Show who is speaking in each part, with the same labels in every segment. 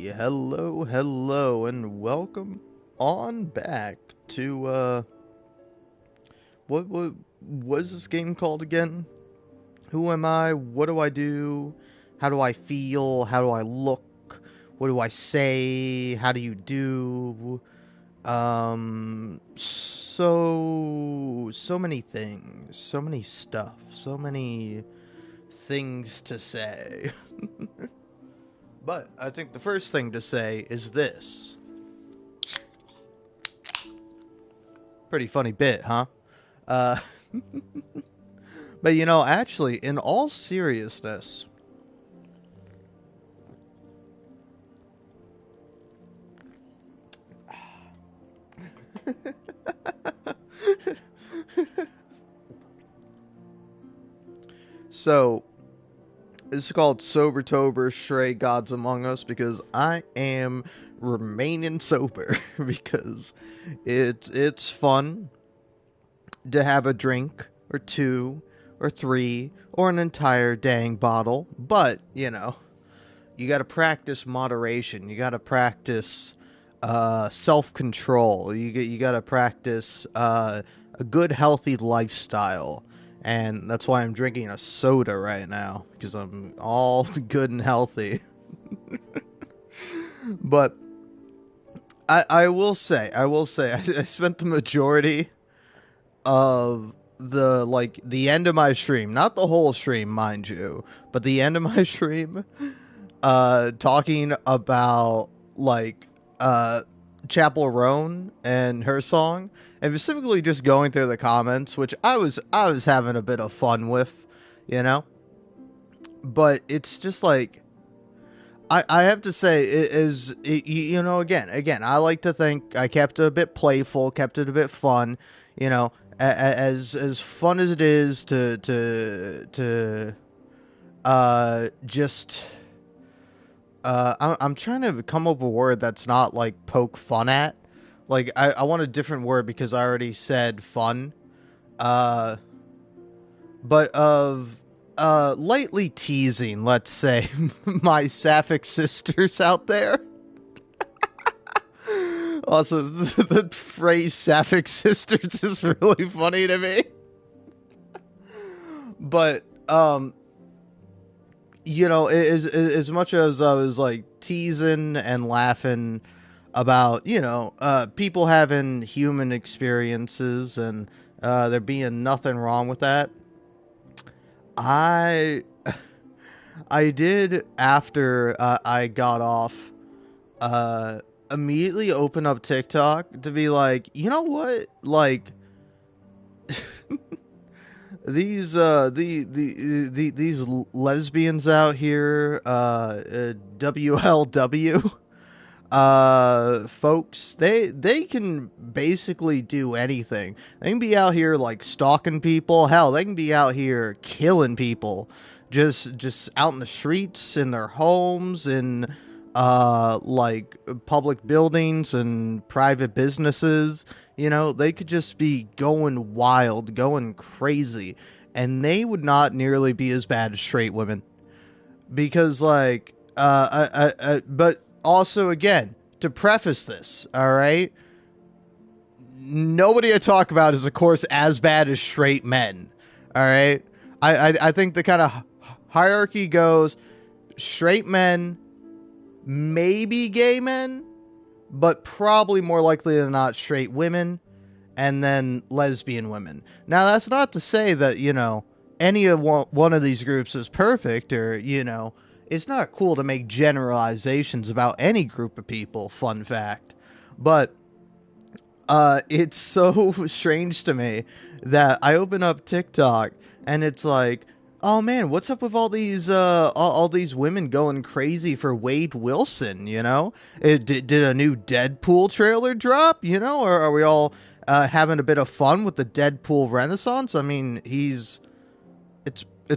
Speaker 1: Hello, and welcome on back to what is this game called again? Who am I? What do I do? How do I feel? How do I look? What do I say? How do you do? So many things, so many stuff, so many things to say. But I think the first thing to say is this. Pretty funny bit, huh? Uh, but actually, in all seriousness, so this is called Sober Tober Stray Gods Among Us because I am remaining sober because it's fun to have a drink or two or three or an entire dang bottle, but you got to practice moderation. You got to practice self-control. You got to practice a good, healthy lifestyle. And that's why I'm drinking a soda right now, because I'm all good and healthy. But I will say, I spent the majority of the end of my stream, not the whole stream, mind you, but the end of my stream, talking about Chapel Roan and her song, and specifically just going through the comments, which I was having a bit of fun with, you know. But it's just like I have to say again I like to think I kept it a bit playful, kept it a bit fun, you know, as fun as it is to just I'm trying to come up with a word that's not like poke fun at. Like I want a different word because I already said fun. Uh, but of lightly teasing, let's say, my sapphic sisters out there. Also, the phrase sapphic sisters is really funny to me. But as much as I was like teasing and laughing about, people having human experiences and there being nothing wrong with that, I I did after I got off immediately open up TikTok to be like, you know what, like these lesbians out here, WLW, folks, they can basically do anything. They can be out here like stalking people. Hell, they can be out here killing people, just out in the streets, in their homes, in like public buildings and private businesses. They could just be going wild, going crazy, and they would not nearly be as bad as straight women. Because, like, but also, again, to preface this, all right, nobody I talk about is, of course, as bad as straight men, all right? I think the kind of hierarchy goes straight men, maybe gay men, but probably more likely than not straight women, and then lesbian women. Now, that's not to say that, any of one of these groups is perfect, or, it's not cool to make generalizations about any group of people, fun fact. But it's so strange to me that I open up TikTok and it's like, oh man, what's up with all these women going crazy for Wade Wilson? Did a new Deadpool trailer drop? Or are we all having a bit of fun with the Deadpool renaissance? I mean, it's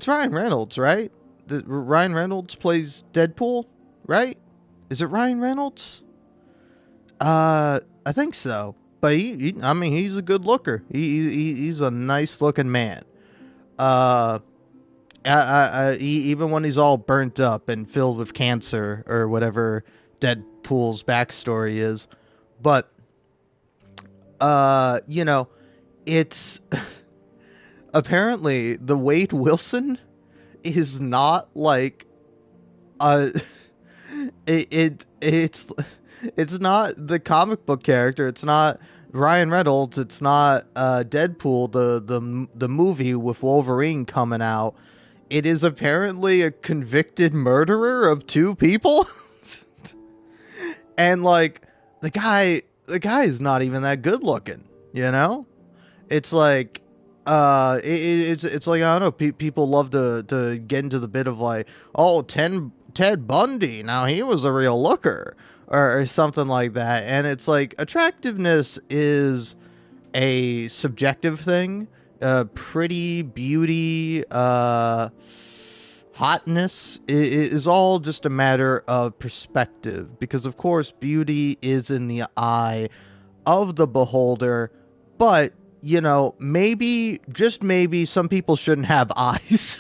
Speaker 1: Ryan Reynolds, right? Ryan Reynolds plays Deadpool, right? Is it Ryan Reynolds? I think so. But I mean, he's a good looker. He's a nice looking man. Uh, even when he's all burnt up and filled with cancer or whatever Deadpool's backstory is. But you know, it's apparently the Wade Wilson is not like uh it's not the comic book character. It's not Ryan Reynolds. It's not Deadpool, the movie with Wolverine coming out. It is apparently a convicted murderer of two people. And like the guy is not even that good looking, you know? It's like it's like I don't know, people love to get into the bit of like, oh, Ted Bundy, now he was a real looker, or something like that. And it's like attractiveness is a subjective thing. Pretty, beauty, hotness is all just a matter of perspective, because of course beauty is in the eye of the beholder. But you know, maybe, just maybe, some people shouldn't have eyes.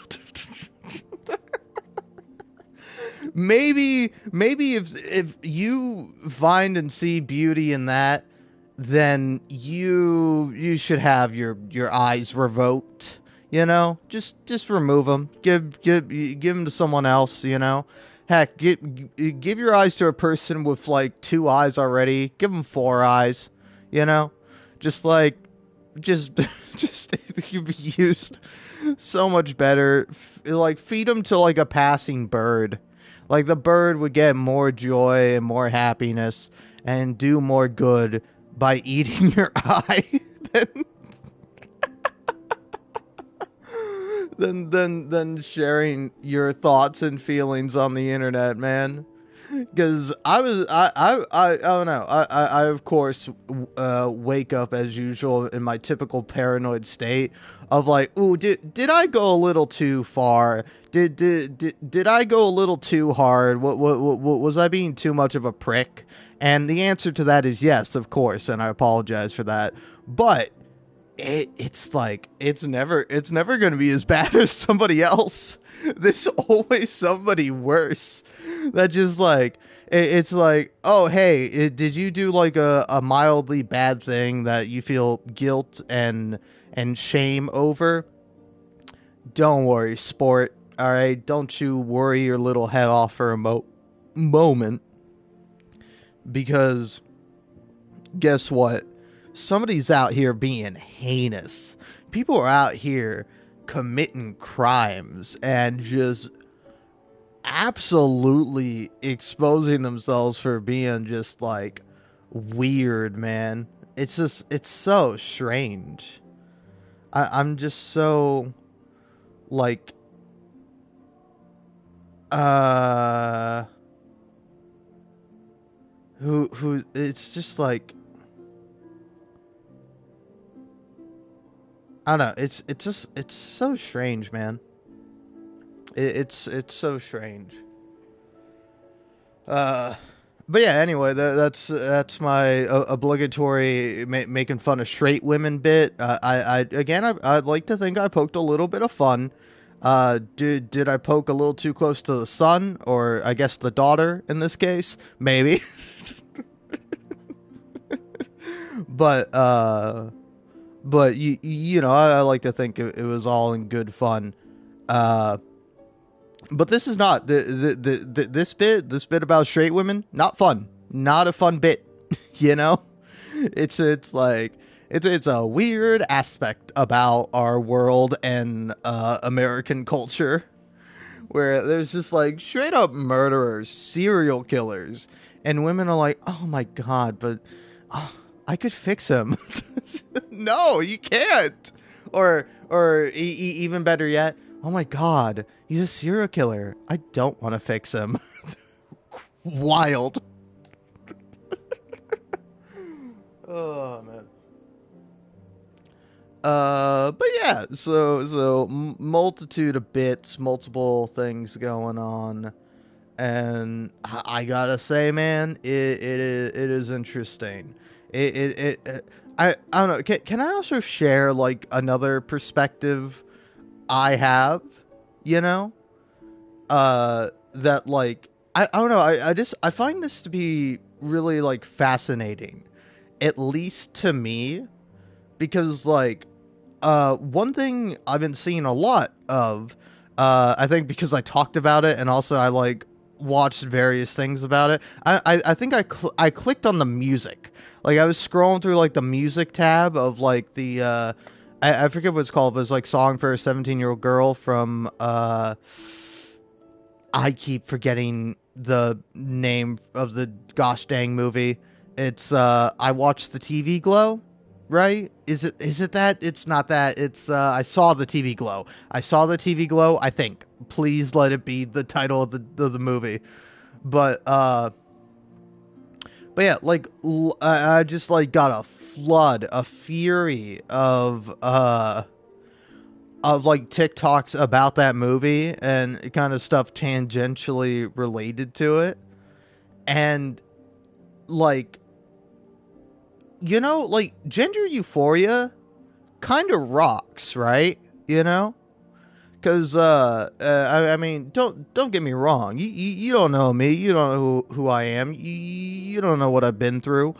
Speaker 1: maybe if you find and see beauty in that, then you should have your eyes revoked. You know, just remove them. Give them to someone else. You know, heck, give your eyes to a person with like two eyes already. Give them four eyes. You know, just like just just they could be used so much better. Like feed them to like a passing bird. Like the bird would get more joy and more happiness and do more good by eating your eye than sharing your thoughts and feelings on the internet, man. Because I don't know. I of course wake up as usual in my typical paranoid state of like, ooh, did I go a little too far? Did I go a little too hard? What was I being too much of a prick? And the answer to that is yes, of course, and I apologize for that. But it's like it's never going to be as bad as somebody else. There's always somebody worse. That just like it's like, oh hey, did you do like a mildly bad thing that you feel guilt and shame over? Don't worry, sport. All right, don't you worry your little head off for a moment, because guess what? Somebody's out here being heinous. People are out here committing crimes and just absolutely exposing themselves for being just like weird, man. It's so strange. I'm just so like who it's just like, I don't know. It's so strange, man. It's so strange. Uh, but yeah. Anyway, that's my obligatory making fun of straight women bit. I'd like to think I poked a little bit of fun. Did I poke a little too close to the sun, or I guess the daughter in this case? Maybe. but you know, I like to think it was all in good fun. But this is not this bit about straight women. Not fun. Not a fun bit. You know, it's like it's a weird aspect about our world and American culture, where there's just like straight up murderers, serial killers, and women are like, oh my god, but I could fix him. No, you can't. Or even better yet, oh my god, he's a serial killer. I don't want to fix him. Wild. Oh man. But yeah, so multitude of bits, multiple things going on, and I gotta say, man, it is interesting. I don't know. Can I also share like another perspective I have? You know, that like I don't know. I find this to be really like fascinating, at least to me, because like one thing I've been seeing a lot of, I think because I talked about it and also I like watched various things about it. I think I clicked on the music. Like I was scrolling through like the music tab of like the I forget what it's called, but it's like Song for a 17-Year-Old Girl from I keep forgetting the name of the gosh dang movie. It's I watched the TV Glow, right? Is it that? It's not that. It's I saw the TV Glow. I saw the TV Glow, I think. Please let it be the title of the movie. But yeah, like I just like got a flood, a fury of like TikToks about that movie and kind of stuff tangentially related to it. And like, like gender euphoria kind of rocks, right? You know? Cuz I mean, don't get me wrong. You don't know me. You don't know who I am. You don't know what I've been through.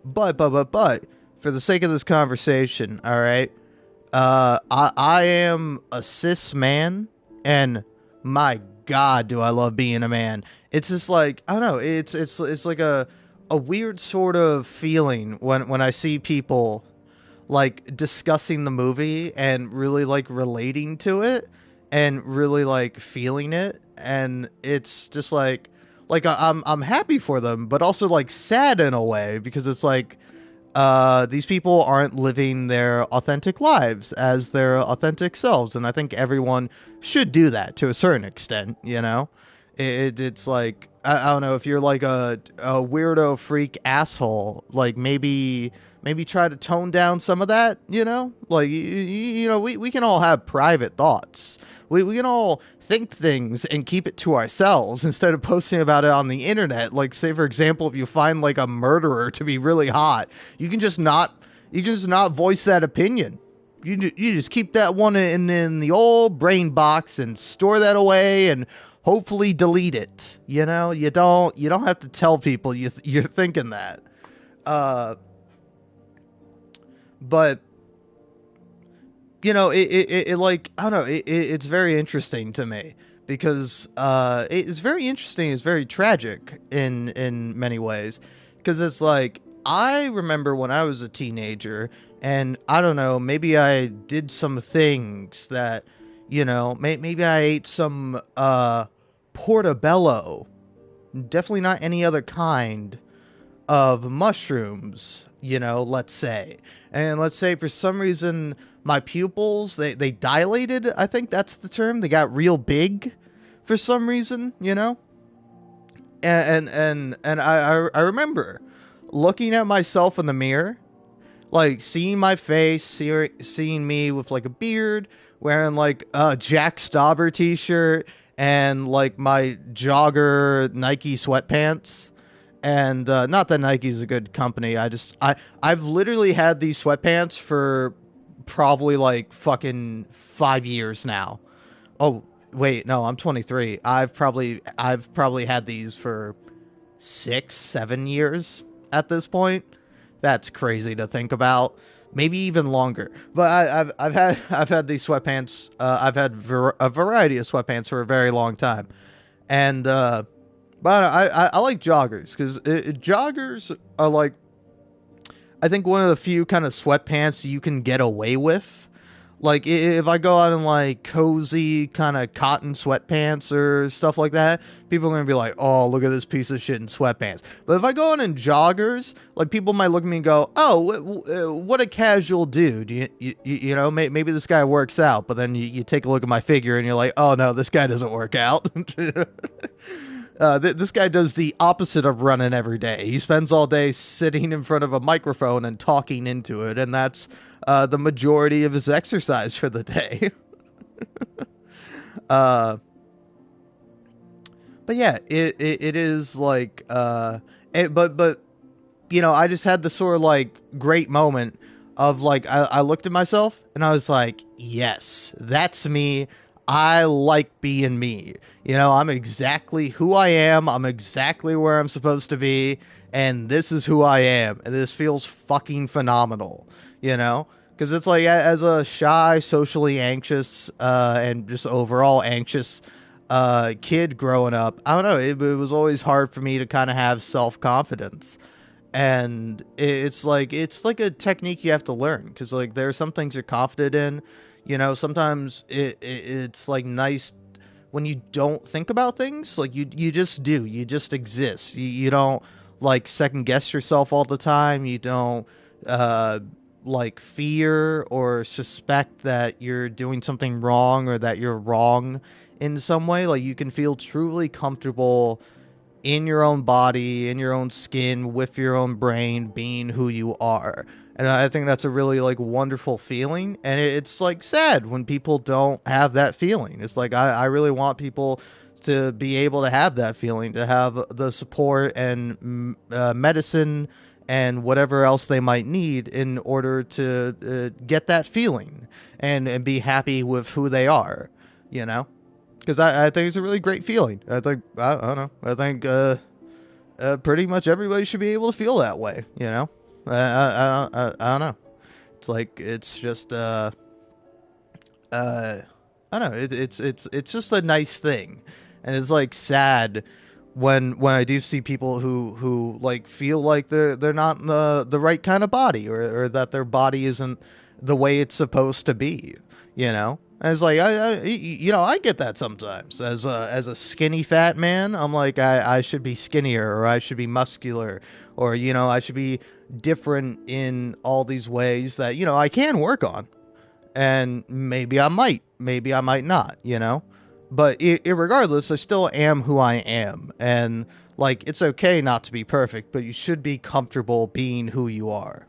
Speaker 1: But for the sake of this conversation, all right? I am a cis man, and my God, do I love being a man. It's just like I don't know. It's like a weird sort of feeling when I see people like discussing the movie and really like relating to it and really like feeling it, and it's just like I'm happy for them, but also like sad in a way because it's like these people aren't living their authentic lives as their authentic selves, and I think everyone should do that to a certain extent. It's like I don't know if you're like a weirdo freak asshole, like maybe try to tone down some of that. Like we can all have private thoughts. We can all think things and keep it to ourselves instead of posting about it on the internet. Like, say for example, if you find like a murderer to be really hot, you can just not voice that opinion. You just keep that one in the old brain box and store that away and hopefully delete it. You don't have to tell people you're thinking that. Uh, but it like I don't know, it's very interesting to me because it's very interesting, it's very tragic in many ways, because it's like I remember when I was a teenager, and I don't know, maybe I did some things that maybe I ate some portobello, definitely not any other kind of mushrooms, let's say. And let's say for some reason my pupils, they dilated, I think that's the term. They got real big for some reason, And I remember looking at myself in the mirror, like seeing my face, seeing me with like a beard, wearing like a Jack Stauber t-shirt and like my jogger Nike sweatpants. And not that Nike's a good company. I've literally had these sweatpants for probably like fucking 5 years now. Oh wait, no, I'm 23. I've probably had these for 6, 7 years at this point. That's crazy to think about. Maybe even longer. But I've had these sweatpants. I've had a variety of sweatpants for a very long time, and but I like joggers because joggers are like, I think, one of the few kind of sweatpants you can get away with. Like if I go out in like cozy kind of cotton sweatpants or stuff like that, people are gonna be like, "Oh, look at this piece of shit in sweatpants." But if I go out in joggers, like people might look at me and go, "Oh, what a casual dude." Maybe this guy works out, but then you take a look at my figure and you're like, "Oh no, this guy doesn't work out." This guy does the opposite of running every day. He spends all day sitting in front of a microphone and talking into it, and that's the majority of his exercise for the day. uh, but yeah, it is like, but I just had this sort of like great moment of like I looked at myself and I was like, yes, that's me. I like being me. You know, I'm exactly who I am. I'm exactly where I'm supposed to be. And this is who I am. And this feels fucking phenomenal. You know? Because it's like, as a shy, socially anxious, and just overall anxious kid growing up, I don't know. It was always hard for me to kind of have self confidence. And it's like a technique you have to learn, because like there are some things you're confident in. You know, sometimes it's like nice when you don't think about things. Like you just do, you just exist. You don't like second guess yourself all the time. You don't uh like fear or suspect that you're doing something wrong, or that you're wrong in some way. Like you can feel truly comfortable in your own body, in your own skin, with your own brain, being who you are. And I think that's a really like wonderful feeling. And it's like sad when people don't have that feeling. It's like I really want people to be able to have that feeling, to have the support and medicine and whatever else they might need in order to get that feeling, and be happy with who they are, you know? Because I think it's a really great feeling. I think I don't know. I think pretty much everybody should be able to feel that way. You know, I don't know. It's like it's just I don't know. It's just a nice thing, and it's like sad when I do see people who like feel like they're not in the right kind of body, or that their body isn't the way it's supposed to be. You know, and it's like you know, I get that sometimes as a skinny fat man. I'm like I should be skinnier, or I should be muscular, or you know, I should be different in all these ways that, you know, I can work on. And maybe I might not, you know. But irregardless, I still am who I am. And like, it's okay not to be perfect, but you should be comfortable being who you are.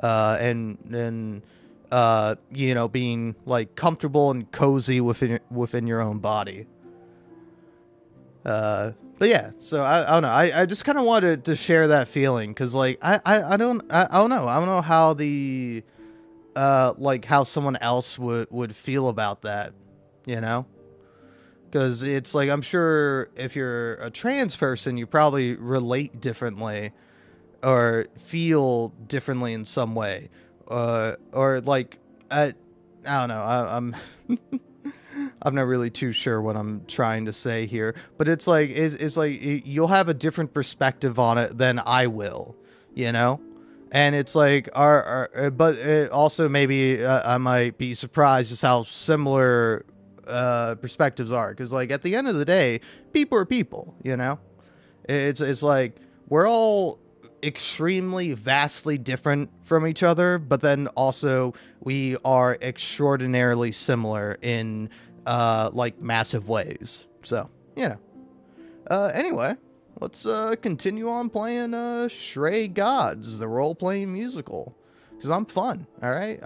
Speaker 1: And you know, being like comfortable and cozy within your own body. But yeah, so I don't know. I just kind of wanted to share that feeling, because like I don't know. I don't know how the like how someone else would feel about that, you know? Because it's like, I'm sure if you're a trans person, you probably relate differently, or feel differently in some way, or like I don't know. I'm not really too sure what I'm trying to say here, but it's like you'll have a different perspective on it than I will, you know? And it's like but also maybe I might be surprised just how similar perspectives are, because like at the end of the day, people are people, you know? It's like we're all extremely vastly different from each other, but then also we are extraordinarily similar in like massive ways. So, you know. Anyway, let's continue on playing Stray Gods, the role-playing musical, because I'm fun. All right,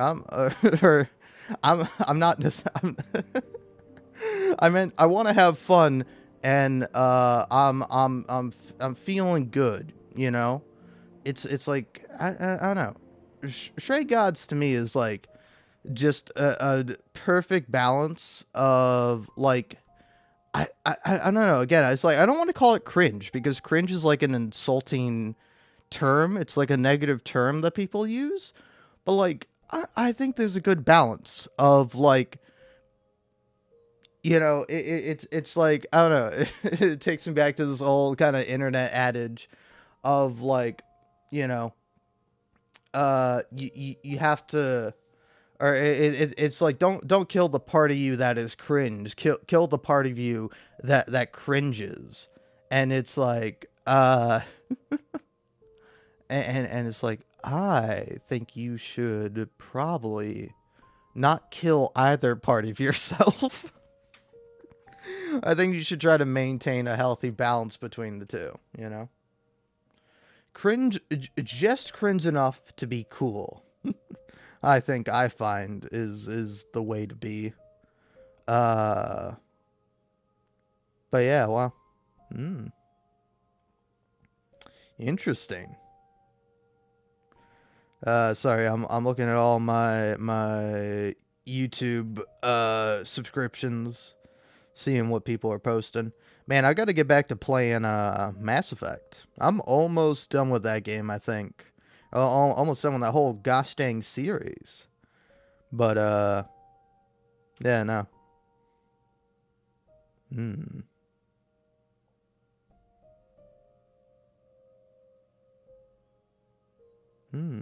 Speaker 1: or I'm not just I meant I want to have fun, and I'm feeling good. You know, it's like I don't know. Stray Gods to me is like just a perfect balance of like I don't know. Again, it's like I don't want to call it cringe, because cringe is like an insulting term. It's like a negative term that people use. But like I think there's a good balance of like, you know, it's like I don't know. It takes me back to this old kind of internet adage of like, you know, you have to, or it's like don't kill the part of you that is cringe. Kill the part of you that cringes. And it's like and it's like, I think you should probably not kill either part of yourself. I think you should try to maintain a healthy balance between the two, you know? Cringe, just cringe enough to be cool. I think I find is the way to be. Uh, but yeah, well, hmm, interesting. Sorry, I'm looking at all my YouTube subscriptions, seeing what people are posting. Man, I got to get back to playing Mass Effect. I'm almost done with that game, I think. Almost done with that whole gosh dang series. But yeah, no. Hmm. Hmm.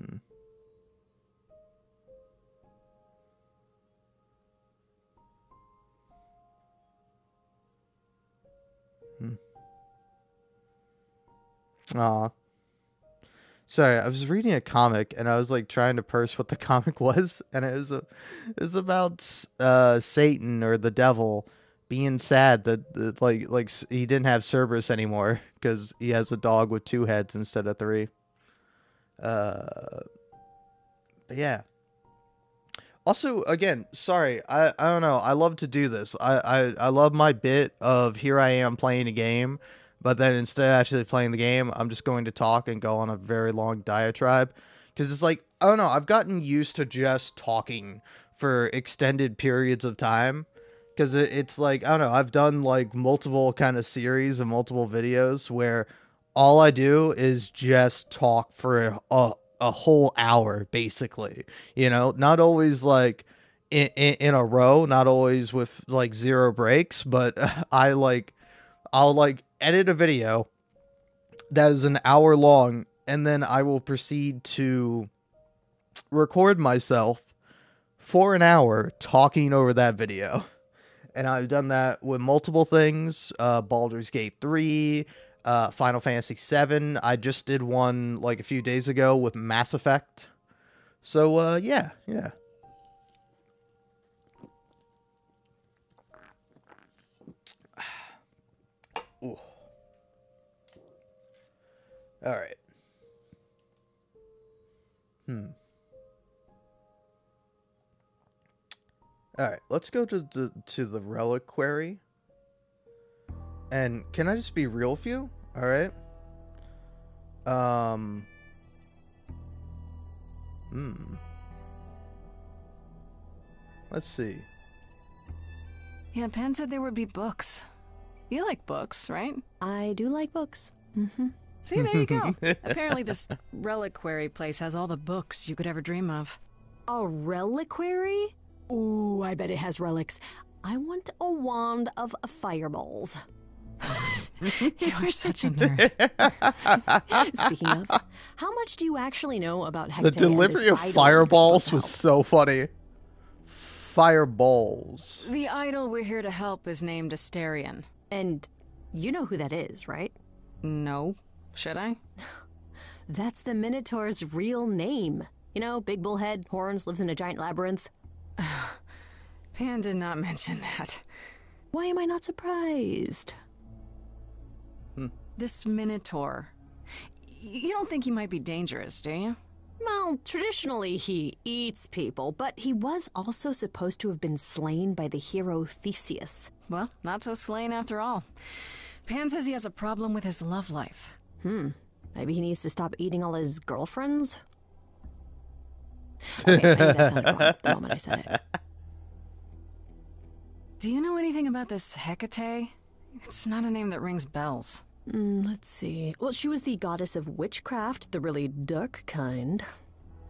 Speaker 1: Hmm. Aw. Sorry, I was reading a comic and I was like trying to parse what the comic was, and it was about Satan or the devil being sad that he didn't have Cerberus anymore because he has a dog with two heads instead of three. Uh, but yeah. Also, again, sorry, I don't know. I love to do this. I love my bit of here I am playing a game, but then instead of actually playing the game, I'm just going to talk and go on a very long diatribe. Because it's like, I don't know, I've gotten used to just talking for extended periods of time. Because it's like, I don't know, I've done like multiple kind of series and multiple videos where all I do is just talk for a whole hour, basically. You know, not always like in a row, not always with like zero breaks, but I'll like edit a video that is an hour long, and then I will proceed to record myself for an hour talking over that video. And I've done that with multiple things. Baldur's Gate 3, Final Fantasy 7. I just did one like a few days ago with Mass Effect. So yeah, yeah. Ooh. All right. Hmm. All right. Let's go to the reliquary. And can I just be real with you? All right. Um. Hmm. Let's see.
Speaker 2: Yeah, Pan said there would be books. You like books, right?
Speaker 3: I do like books. Mm-hmm.
Speaker 2: See, there you go. Apparently this reliquary place has all the books you could ever dream of.
Speaker 3: A reliquary? Ooh, I bet it has relics. I want a wand of fireballs.
Speaker 2: You are such a nerd.
Speaker 3: Speaking of, how much do you actually know about Hecate
Speaker 1: The delivery of fireballs was so funny. Fireballs.
Speaker 2: The idol we're here to help is named Asterion.
Speaker 3: And you know who that is, right?
Speaker 2: No. Should I?
Speaker 3: That's the Minotaur's real name. You know, big bullhead, horns, lives in a giant labyrinth.
Speaker 2: Pan did not mention that.
Speaker 3: Why am I not surprised?
Speaker 2: This Minotaur. You don't think he might be dangerous, do you?
Speaker 3: Well, traditionally he eats people, but he was also supposed to have been slain by the hero Theseus.
Speaker 2: Well, not so slain after all. Pan says he has a problem with his love life.
Speaker 3: Maybe he needs to stop eating all his girlfriends? Okay, I knew that sounded wrong the moment I said it.
Speaker 2: Do you know anything about this Hecate? It's not a name that rings bells.
Speaker 3: Let's see. Well, she was the goddess of witchcraft, the really dark kind.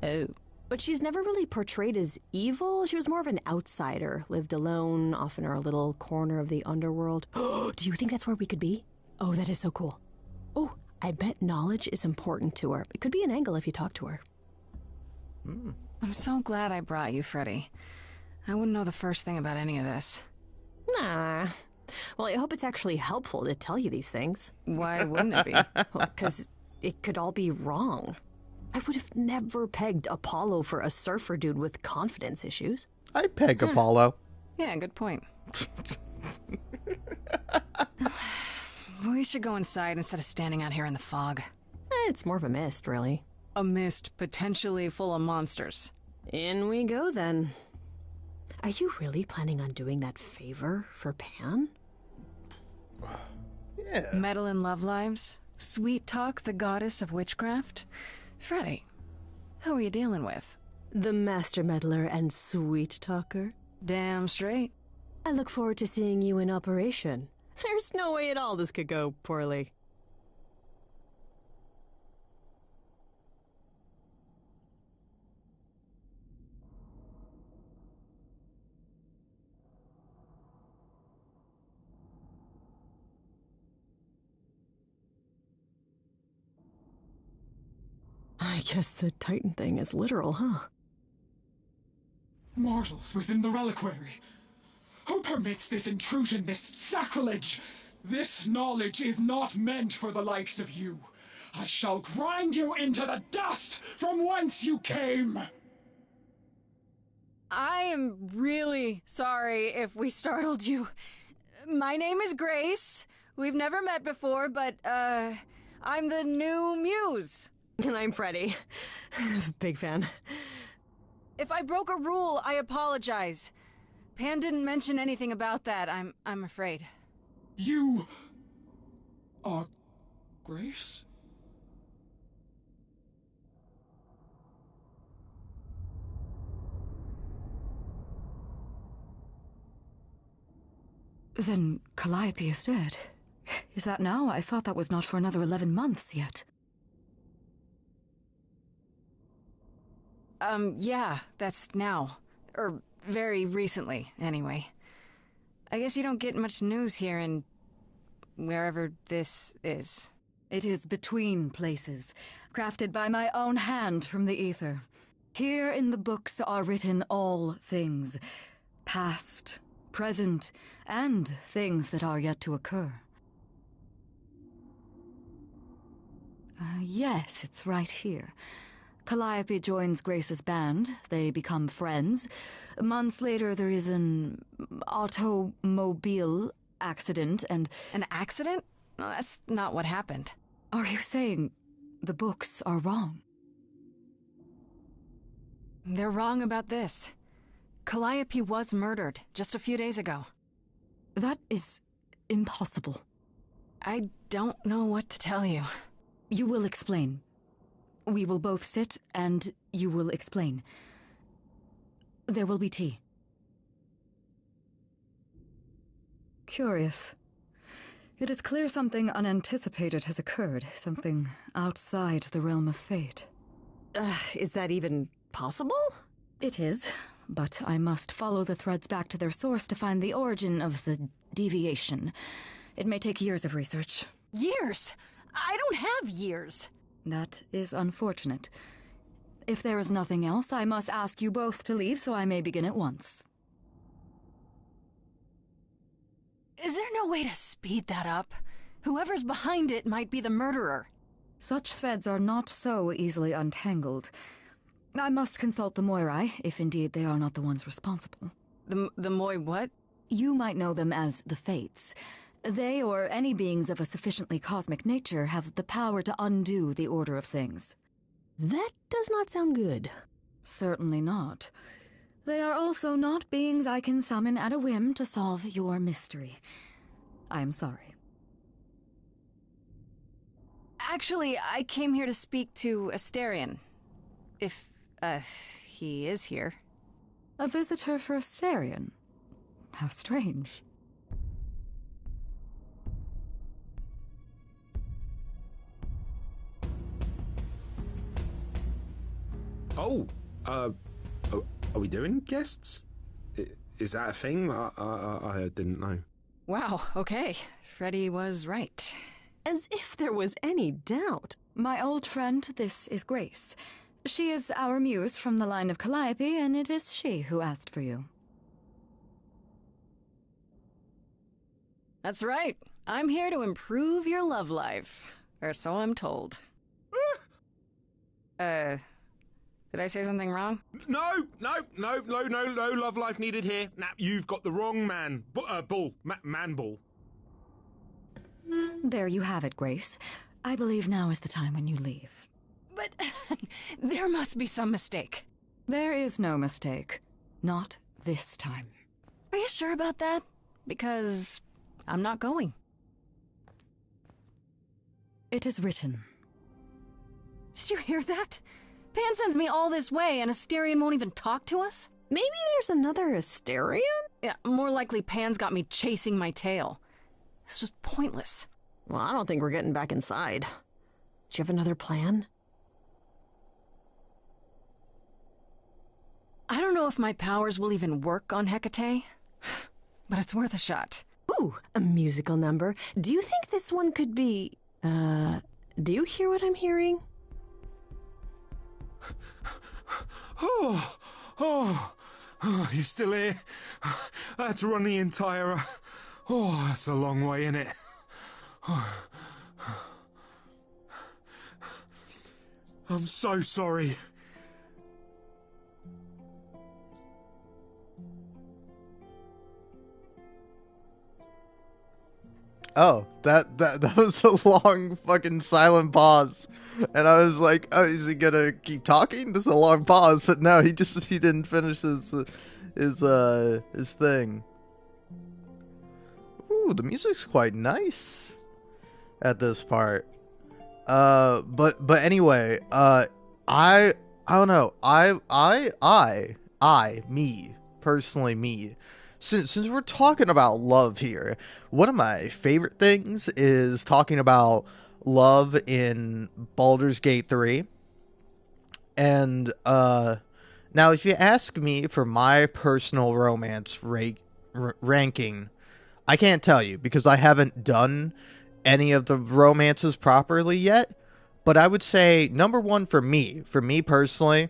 Speaker 2: Oh.
Speaker 3: But she's never really portrayed as evil. She was more of an outsider, lived alone, off in her little corner of the underworld. Do you think that's where we could be? Oh, that is so cool. Oh, I bet knowledge is important to her. It could be an angle if you talk to her.
Speaker 2: I'm so glad I brought you, Freddy. I wouldn't know the first thing about any of this.
Speaker 3: Nah. Well, I hope it's actually helpful to tell you these things.
Speaker 2: Why wouldn't it be?
Speaker 3: Because it could all be wrong. I would have never pegged Apollo for a surfer dude with confidence issues.
Speaker 1: I peg Apollo.
Speaker 2: Yeah, good point. We should go inside instead of standing out here in the fog.
Speaker 3: It's more of a mist, really.
Speaker 2: A mist potentially full of monsters.
Speaker 3: In we go, then. Are you really planning on doing that favor for Pan?
Speaker 1: Yeah.
Speaker 2: Meddle in love lives? Sweet Talk, the goddess of witchcraft? Freddy, who are you dealing with?
Speaker 3: The master meddler and sweet talker.
Speaker 2: Damn straight.
Speaker 3: I look forward to seeing you in operation. There's no way at all this could go poorly. I guess the Titan thing is literal, huh?
Speaker 4: Mortals within the reliquary. Who permits this intrusion, this sacrilege? This knowledge is not meant for the likes of you. I shall grind you into the dust from whence you came!
Speaker 2: I am really sorry if we startled you. My name is Grace. We've never met before, but, I'm the new muse.
Speaker 3: And I'm Freddy. Big fan.
Speaker 2: If I broke a rule, I apologize. Pan didn't mention anything about that, I'm afraid.
Speaker 4: You... are... Grace?
Speaker 5: Then Calliope is dead. Is that now? I thought that was not for another 11 months yet.
Speaker 2: Yeah, that's now. Or very recently, anyway. I guess you don't get much news here in... wherever this is.
Speaker 5: It is between places, crafted by my own hand from the ether. Here in the books are written all things. Past, present, and things that are yet to occur. Yes, it's right here. Calliope joins Grace's band. They become friends. Months later, there is an automobile accident and...
Speaker 2: An accident? No, that's not what happened.
Speaker 5: Are you saying the books are wrong?
Speaker 2: They're wrong about this. Calliope was murdered just a few days ago.
Speaker 5: That is impossible.
Speaker 2: I don't know what to tell you.
Speaker 5: You will explain. We will both sit, and you will explain. There will be tea. Curious. It is clear something unanticipated has occurred, something outside the realm of fate.
Speaker 3: Is that even possible?
Speaker 5: It is, but I must follow the threads back to their source to find the origin of the deviation. It may take years of research.
Speaker 2: Years? I don't have years.
Speaker 5: That is unfortunate. If there is nothing else, I must ask you both to leave so I may begin at once.
Speaker 2: Is there no way to speed that up? Whoever's behind it might be the murderer.
Speaker 5: Such threads are not so easily untangled. I must consult the Moirai, if indeed they are not the ones responsible.
Speaker 2: The Moi what?
Speaker 5: You might know them as the Fates. They, or any beings of a sufficiently cosmic nature, have the power to undo the order of things.
Speaker 3: That does not sound good.
Speaker 5: Certainly not. They are also not beings I can summon at a whim to solve your mystery. I am sorry.
Speaker 2: Actually, I came here to speak to Asterion. If, he is here.
Speaker 5: A visitor for Asterion? How strange.
Speaker 6: Oh, are we doing guests? Is that a thing? I didn't know.
Speaker 2: Wow, okay. Freddy was right.
Speaker 3: As if there was any doubt.
Speaker 5: My old friend, this is Grace. She is our muse from the line of Calliope, and it is she who asked for you.
Speaker 2: That's right. I'm here to improve your love life. Or so I'm told. Did I say something wrong?
Speaker 6: No love life needed here. Nah, you've got the wrong man. Man bull.
Speaker 5: There you have it, Grace. I believe now is the time when you leave.
Speaker 2: But there must be some mistake.
Speaker 5: There is no mistake. Not this time.
Speaker 2: Are you sure about that? Because I'm not going.
Speaker 5: It is written.
Speaker 2: Did you hear that? Pan sends me all this way and Asterion won't even talk to us?
Speaker 3: Maybe there's another Asterion?
Speaker 2: Yeah, more likely Pan's got me chasing my tail. This was pointless.
Speaker 3: Well, I don't think we're getting back inside. Do you have another plan?
Speaker 2: I don't know if my powers will even work on Hecate, but it's worth a shot.
Speaker 3: Ooh, a musical number. Do you think this one could be... do you hear what I'm hearing?
Speaker 6: Oh, you still here? I had to run the entire... Oh, that's a long way, innit? I'm so sorry.
Speaker 1: Oh, that was a long fucking silent pause. And I was like, oh, is he gonna keep talking? This is a long pause, but no, he didn't finish his thing. Ooh, the music's quite nice at this part. But anyway, I don't know. Me personally, since we're talking about love here, one of my favorite things is talking about love in Baldur's Gate 3. And now if you ask me for my personal romance ranking, I can't tell you because I haven't done any of the romances properly yet, but I would say number one for me personally,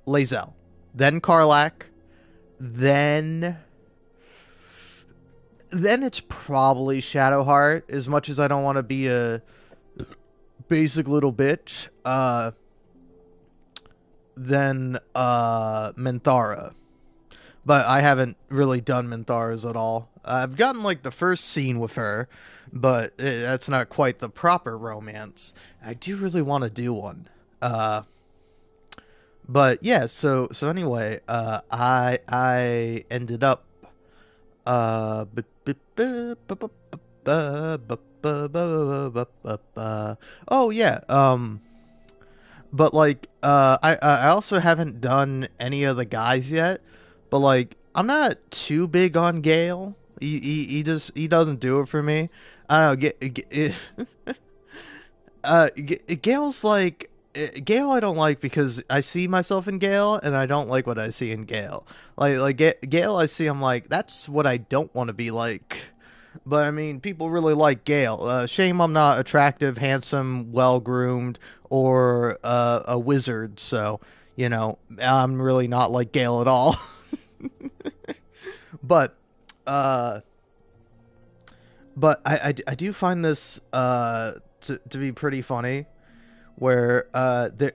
Speaker 1: Lae'zel, then Karlach, then it's probably Shadowheart, as much as I don't want to be a basic little bitch. Then Minthara. But I haven't really done Minthara's at all. I've gotten like the first scene with her, but that's not quite the proper romance. I do really want to do one. But yeah, so anyway, I ended up oh yeah, but like I also haven't done any of the guys yet, but like I'm not too big on Gale. He doesn't do it for me. I don't know. Gale's like Gale I don't like because I see myself in Gale and I don't like what I see in Gale. Gale I see, I'm like, that's what I don't want to be like. But I mean, people really like Gale. Shame I'm not attractive, handsome, well-groomed, or a wizard, so, you know, I'm really not like Gale at all. But I do find this to be pretty funny, where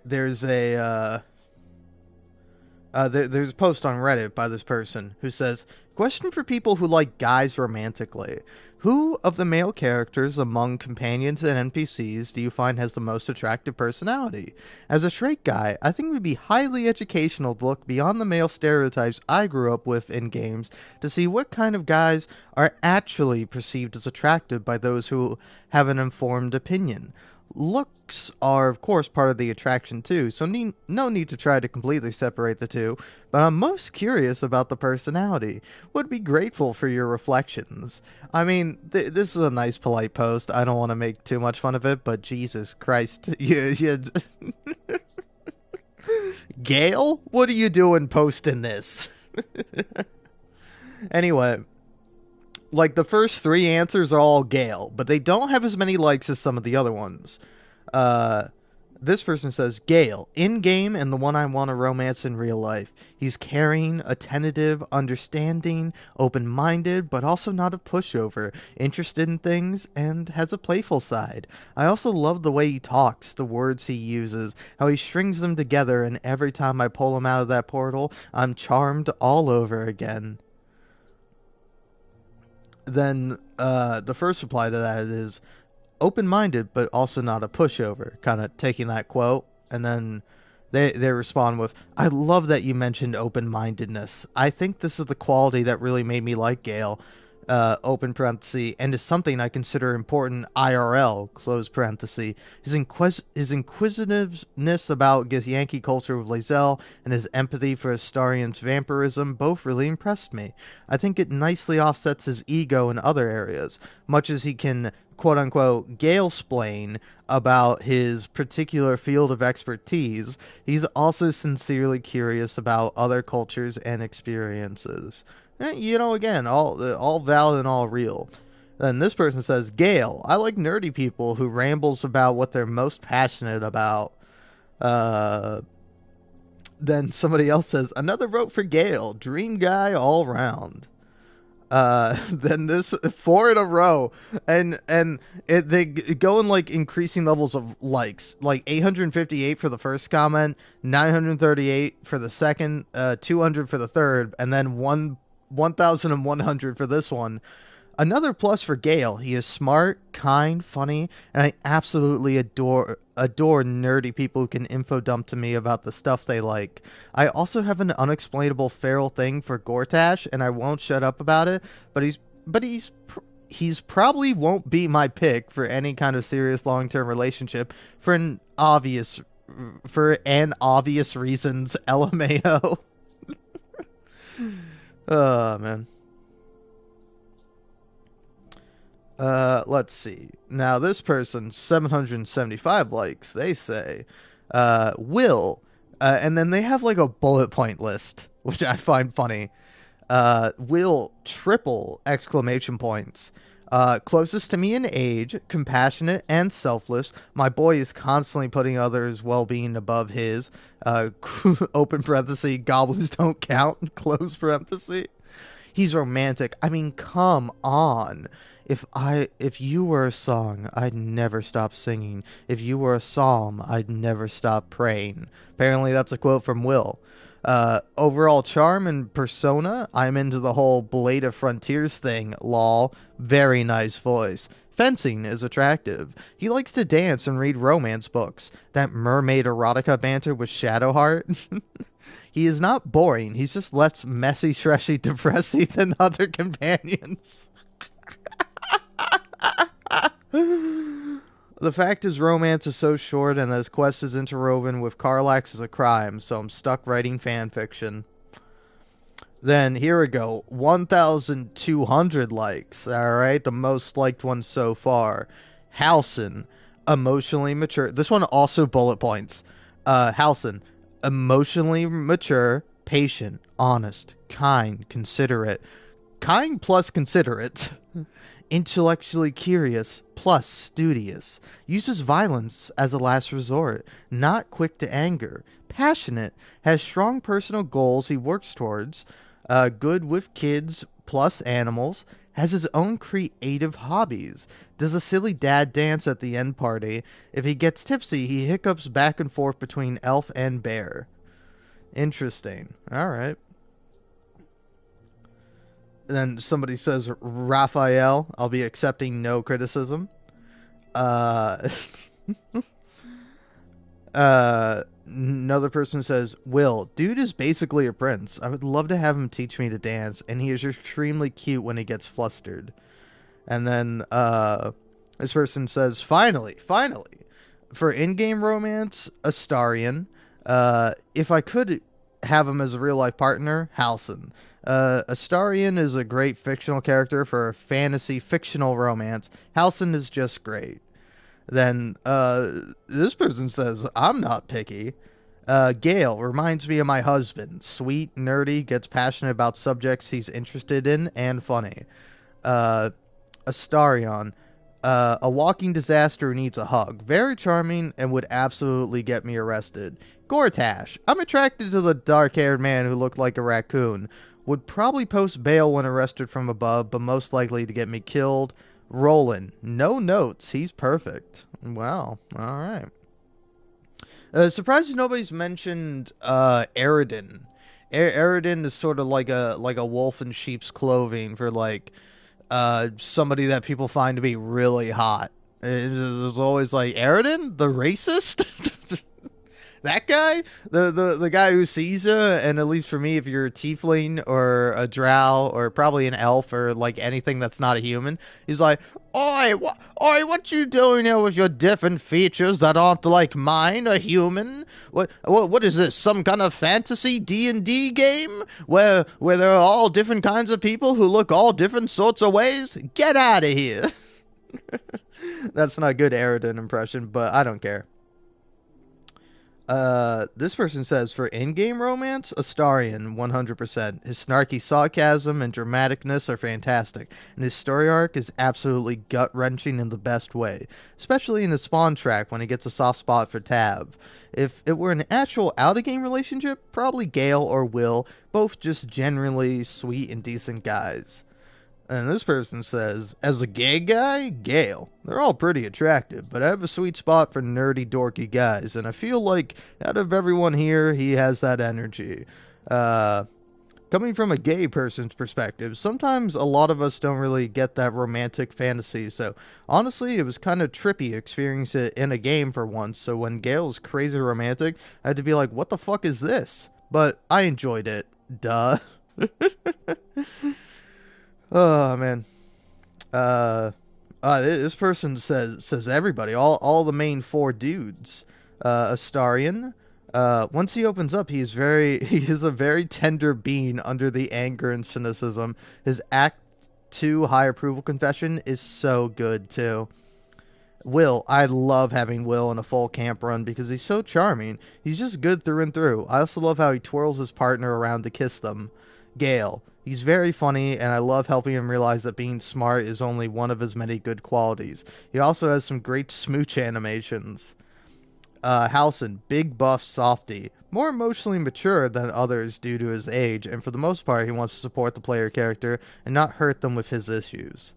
Speaker 1: there's a post on Reddit by this person who says, question for people who like guys romantically. Who of the male characters among companions and NPCs do you find has the most attractive personality? As a straight guy, I think it would be highly educational to look beyond the male stereotypes I grew up with in games to see what kind of guys are actually perceived as attractive by those who have an informed opinion. Looks are, of course, part of the attraction too, so no need to try to completely separate the two, but I'm most curious about the personality. Would be grateful for your reflections. I mean, this is a nice, polite post. I don't want to make too much fun of it, but Jesus Christ. Gale? What are you doing posting this? Anyway, like, the first three answers are all Gale, but they don't have as many likes as some of the other ones. This person says, Gale, in-game and the one I want to romance in real life. He's caring, attentive, understanding, open-minded, but also not a pushover, interested in things, and has a playful side. I also love the way he talks, the words he uses, how he strings them together, and every time I pull him out of that portal, I'm charmed all over again. Then the first reply to that is open-minded but also not a pushover, kind of taking that quote, and then they respond with, I love that you mentioned open-mindedness. I think this is the quality that really made me like Gale. open parenthesis, and is something I consider important IRL, close parenthesis. His inquisitiveness about Yankee culture with Lae'zel and his empathy for Astarian's vampirism both really impressed me. I think it nicely offsets his ego in other areas, much as he can quote-unquote Gale-splain about his particular field of expertise. He's also sincerely curious about other cultures and experiences. Again, all valid and all real. Then this person says, Gale, I like nerdy people who rambles about what they're most passionate about. Then somebody else says, another vote for Gale, dream guy all round. Then this 4 in a row, and they go in like increasing levels of likes, like 858 for the first comment, 938 for the second, 200 for the third, and then 1,100 for this one. Another plus for Gale. He is smart, kind, funny, and I absolutely adore nerdy people who can info dump to me about the stuff they like. I also have an unexplainable feral thing for Gortash, and I won't shut up about it, but he's probably won't be my pick for any kind of serious long-term relationship for an obvious reasons. LMAO. Oh man. Let's see. Now this person, 775 likes. They say, Will, and then they have like a bullet point list, which I find funny. Will triple exclamation points. Closest to me in age, compassionate and selfless. My boy is constantly putting others' well-being above his. Open parenthesis, goblins don't count. Close parenthesis. He's romantic. I mean, come on. If you were a song, I'd never stop singing. If you were a psalm, I'd never stop praying. Apparently that's a quote from Will. Overall charm and persona, I'm into the whole Blade of Frontiers thing, lol. Very nice voice. Fencing is attractive. He likes to dance and read romance books. That mermaid erotica banter with Shadowheart. He is not boring. He's just less messy, streshy, depressy than other companions. The fact his romance is so short and that his quest is interwoven with Karlax is a crime, so I'm stuck writing fanfiction. Then, here we go. 1,200 likes. Alright, the most liked one so far. Halson, emotionally mature. This one also bullet points. Halson, emotionally mature, patient, honest, kind, considerate. Kind plus considerate. Intellectually curious plus studious. Uses violence as a last resort. Not quick to anger. Passionate. Has strong personal goals he works towards. Good with kids plus animals. Has his own creative hobbies. Does a silly dad dance at the end party. If he gets tipsy, he hiccups back and forth between elf and bear. Interesting. Alright. Then somebody says, Raphael, I'll be accepting no criticism. Another person says, Will, dude is basically a prince. I would love to have him teach me to dance, and he is extremely cute when he gets flustered. And then, this person says, finally, for in-game romance, Astarian. If I could have him as a real-life partner, Halson. Astarian is a great fictional character for a fantasy fictional romance. Halson is just great. Then, this person says, I'm not picky. Gale reminds me of my husband. Sweet, nerdy, gets passionate about subjects he's interested in, and funny. Astarion, a walking disaster who needs a hug. Very charming and would absolutely get me arrested. Gortash, I'm attracted to the dark-haired man who looked like a raccoon. Would probably post bail when arrested from above, but most likely to get me killed. Roland, no notes. He's perfect. Wow. All right. Surprised nobody's mentioned Eridan. Eridan is sort of like a wolf in sheep's clothing for like somebody that people find to be really hot. It's always like, Eridan, the racist. That guy, the guy who sees you, and at least for me, if you're a tiefling or a drow or probably an elf or like anything that's not a human, he's like, oi, what you doing here with your different features that aren't like mine, a human? What is this? Some kind of fantasy D&D game where there are all different kinds of people who look all different sorts of ways? Get out of here. That's not a good Aridin impression, but I don't care. This person says, for in-game romance, Astarion, 100%. His snarky sarcasm and dramaticness are fantastic, and his story arc is absolutely gut-wrenching in the best way, especially in his spawn track when he gets a soft spot for Tab. If it were an actual out-of-game relationship, probably Gale or Will, both just generally sweet and decent guys. And this person says, as a gay guy, Gale. They're all pretty attractive, but I have a sweet spot for nerdy, dorky guys, and I feel like out of everyone here, he has that energy. Coming from a gay person's perspective, sometimes a lot of us don't really get that romantic fantasy, so honestly, it was kind of trippy experiencing it in a game for once, so when Gale's crazy romantic, I had to be like, what the fuck is this? But I enjoyed it. Duh. Oh man. This person says everybody, all the main 4 dudes. Astarion. Once he opens up, he is a very tender being under the anger and cynicism. His Act 2 high approval confession is so good too. Will, I love having Will in a full camp run because he's so charming. He's just good through and through. I also love how he twirls his partner around to kiss them. Gale. He's very funny, and I love helping him realize that being smart is only one of his many good qualities. He also has some great smooch animations. Halsin, big buff softy. More emotionally mature than others due to his age, and for the most part he wants to support the player character and not hurt them with his issues.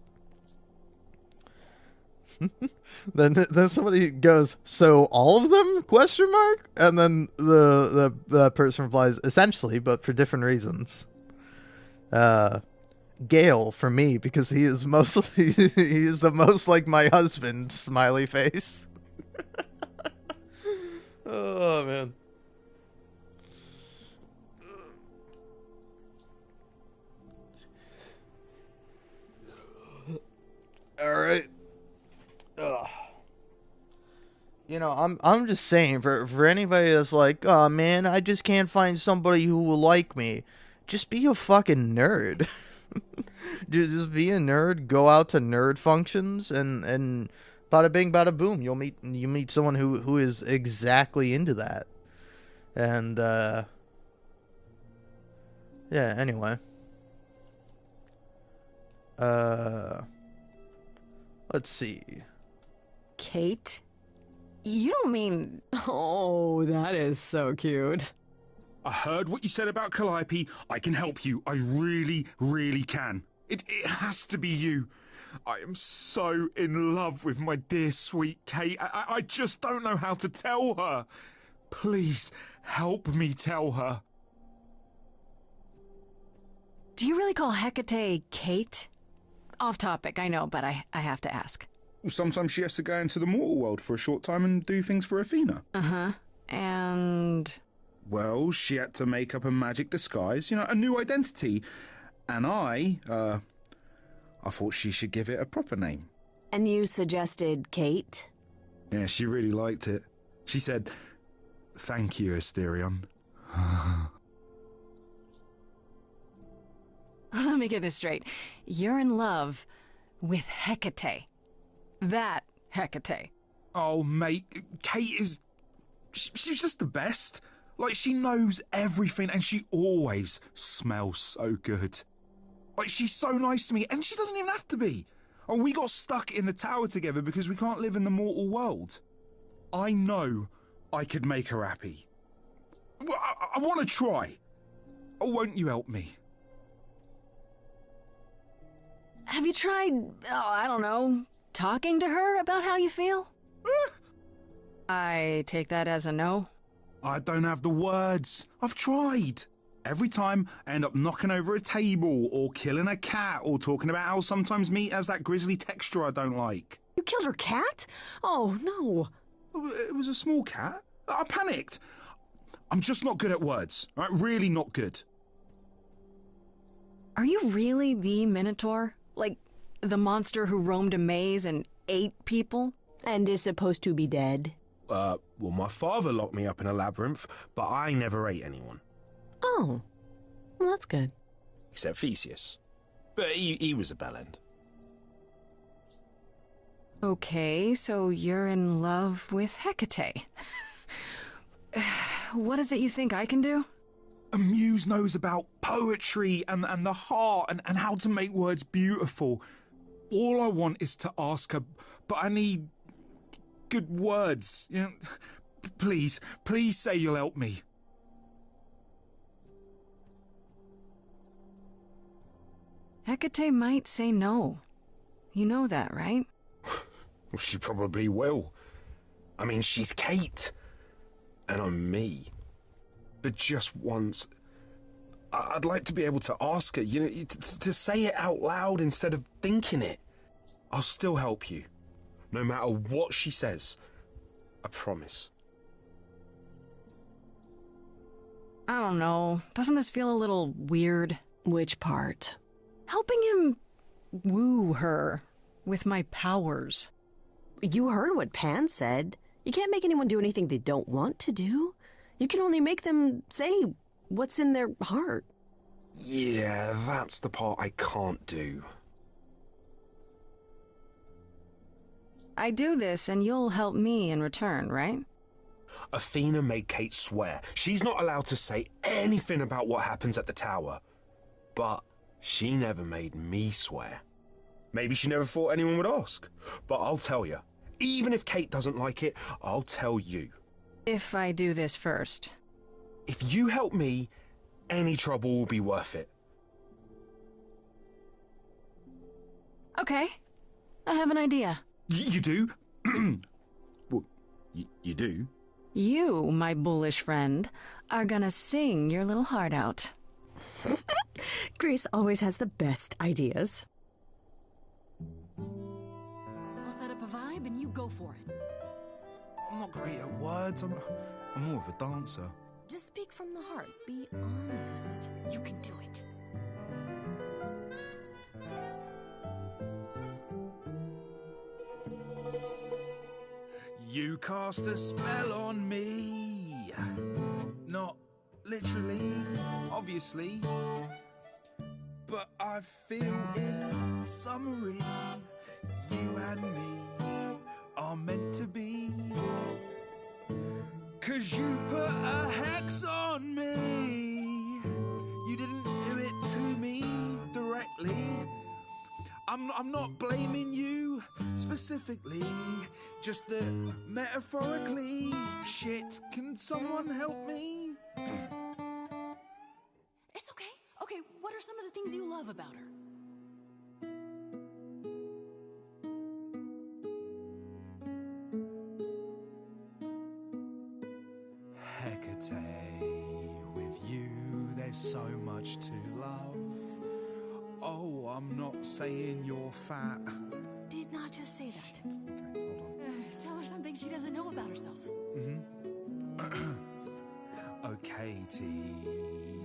Speaker 1: Then somebody goes, so all of them? Question mark? And then the person replies, essentially, but for different reasons. Gale for me because he is mostly he is the most like my husband, smiley face. Oh man. All right. Ugh. You know, I'm just saying for anybody that's like, oh man, I just can't find somebody who will like me. Just be a fucking nerd. Just be a nerd. Go out to nerd functions and bada bing, bada boom. You meet someone who is exactly into that. And yeah. Anyway, let's see.
Speaker 3: Kate? You don't mean... Oh, that is so cute.
Speaker 6: I heard what you said about Calliope. I can help you. I really, really can. It has to be you. I am so in love with my dear sweet Kate. I just don't know how to tell her. Please, help me tell her.
Speaker 2: Do you really call Hecate Kate? Off topic, I know, but I have to ask.
Speaker 6: Well, sometimes she has to go into the mortal world for a short time and do things for Athena.
Speaker 2: Uh-huh. And...
Speaker 6: Well, she had to make up a magic disguise, a new identity. And I thought she should give it a proper name.
Speaker 3: And you suggested Kate?
Speaker 6: Yeah, she really liked it. She said, thank you, Asterion.
Speaker 2: Let me get this straight. You're in love with Hecate. That Hecate.
Speaker 6: Oh, mate, Kate is... She's just the best. Like, she knows everything, and she always smells so good. Like, she's so nice to me, and she doesn't even have to be. Oh, we got stuck in the tower together because we can't live in the mortal world. I know I could make her happy. Well, I want to try. Oh, won't you help me?
Speaker 2: Have you tried, I don't know, talking to her about how you feel? I take that as a no.
Speaker 6: I don't have the words. I've tried. Every time I end up knocking over a table or killing a cat or talking about how sometimes meat has that grisly texture I don't like.
Speaker 3: You killed her cat? Oh, no.
Speaker 6: It was a small cat. I panicked. I'm just not good at words, right? Really not good.
Speaker 2: Are you really the Minotaur? Like, the monster who roamed a maze and ate people?
Speaker 3: And is supposed to be dead.
Speaker 7: Well, my father locked me up in a labyrinth, but I never ate anyone.
Speaker 3: Oh, well, that's good.
Speaker 7: Except Theseus. But he was a bellend.
Speaker 2: Okay, so you're in love with Hecate. What is it you think I can do?
Speaker 6: A muse knows about poetry and the heart and how to make words beautiful. All I want is to ask her, but I need good words. You know, please say you'll help me.
Speaker 2: Hecate might say no. You know that, right?
Speaker 7: Well, she probably will. I mean, she's Kate. And I'm me. But just once, I'd like to be able to ask her, you know, to say it out loud instead of thinking it. I'll still help you. No matter what she says. I promise.
Speaker 2: I don't know. Doesn't this feel a little weird?
Speaker 3: Which part?
Speaker 2: Helping him woo her with my powers.
Speaker 3: You heard what Pan said. You can't make anyone do anything they don't want to do. You can only make them say what's in their heart.
Speaker 7: Yeah, that's the part I can't do.
Speaker 2: I do this and you'll help me in return, right?
Speaker 7: Athena made Kate swear she's not allowed to say anything about what happens at the tower. But she never made me swear. Maybe she never thought anyone would ask. But I'll tell you. Even if Kate doesn't like it, I'll tell you.
Speaker 2: If I do this first.
Speaker 7: If you help me, any trouble will be worth it.
Speaker 2: Okay. I have an idea.
Speaker 6: You do?
Speaker 7: Well, you do?
Speaker 2: You, my bullish friend, are gonna sing your little heart out.
Speaker 3: Grace always has the best ideas.
Speaker 5: I'll set up a vibe and you go for it.
Speaker 6: I'm not great at words. I'm more of a dancer.
Speaker 3: Just speak from the heart. Be honest.
Speaker 5: You can do it.
Speaker 6: You cast a spell on me. Not literally, obviously. But I feel in summary, you and me are meant to be. 'Cause you put a hex on me. You didn't do it to me directly. I'm not blaming you specifically, just that metaphorically. Shit, can someone help me?
Speaker 5: It's okay. Okay, what are some of the things you love about her?
Speaker 6: Hecate, with you there's so much to love. Oh, I'm not saying you're fat.
Speaker 5: Did not just say that.
Speaker 6: Okay, hold on.
Speaker 5: Tell her something she doesn't know about herself.
Speaker 6: Oh, Katie,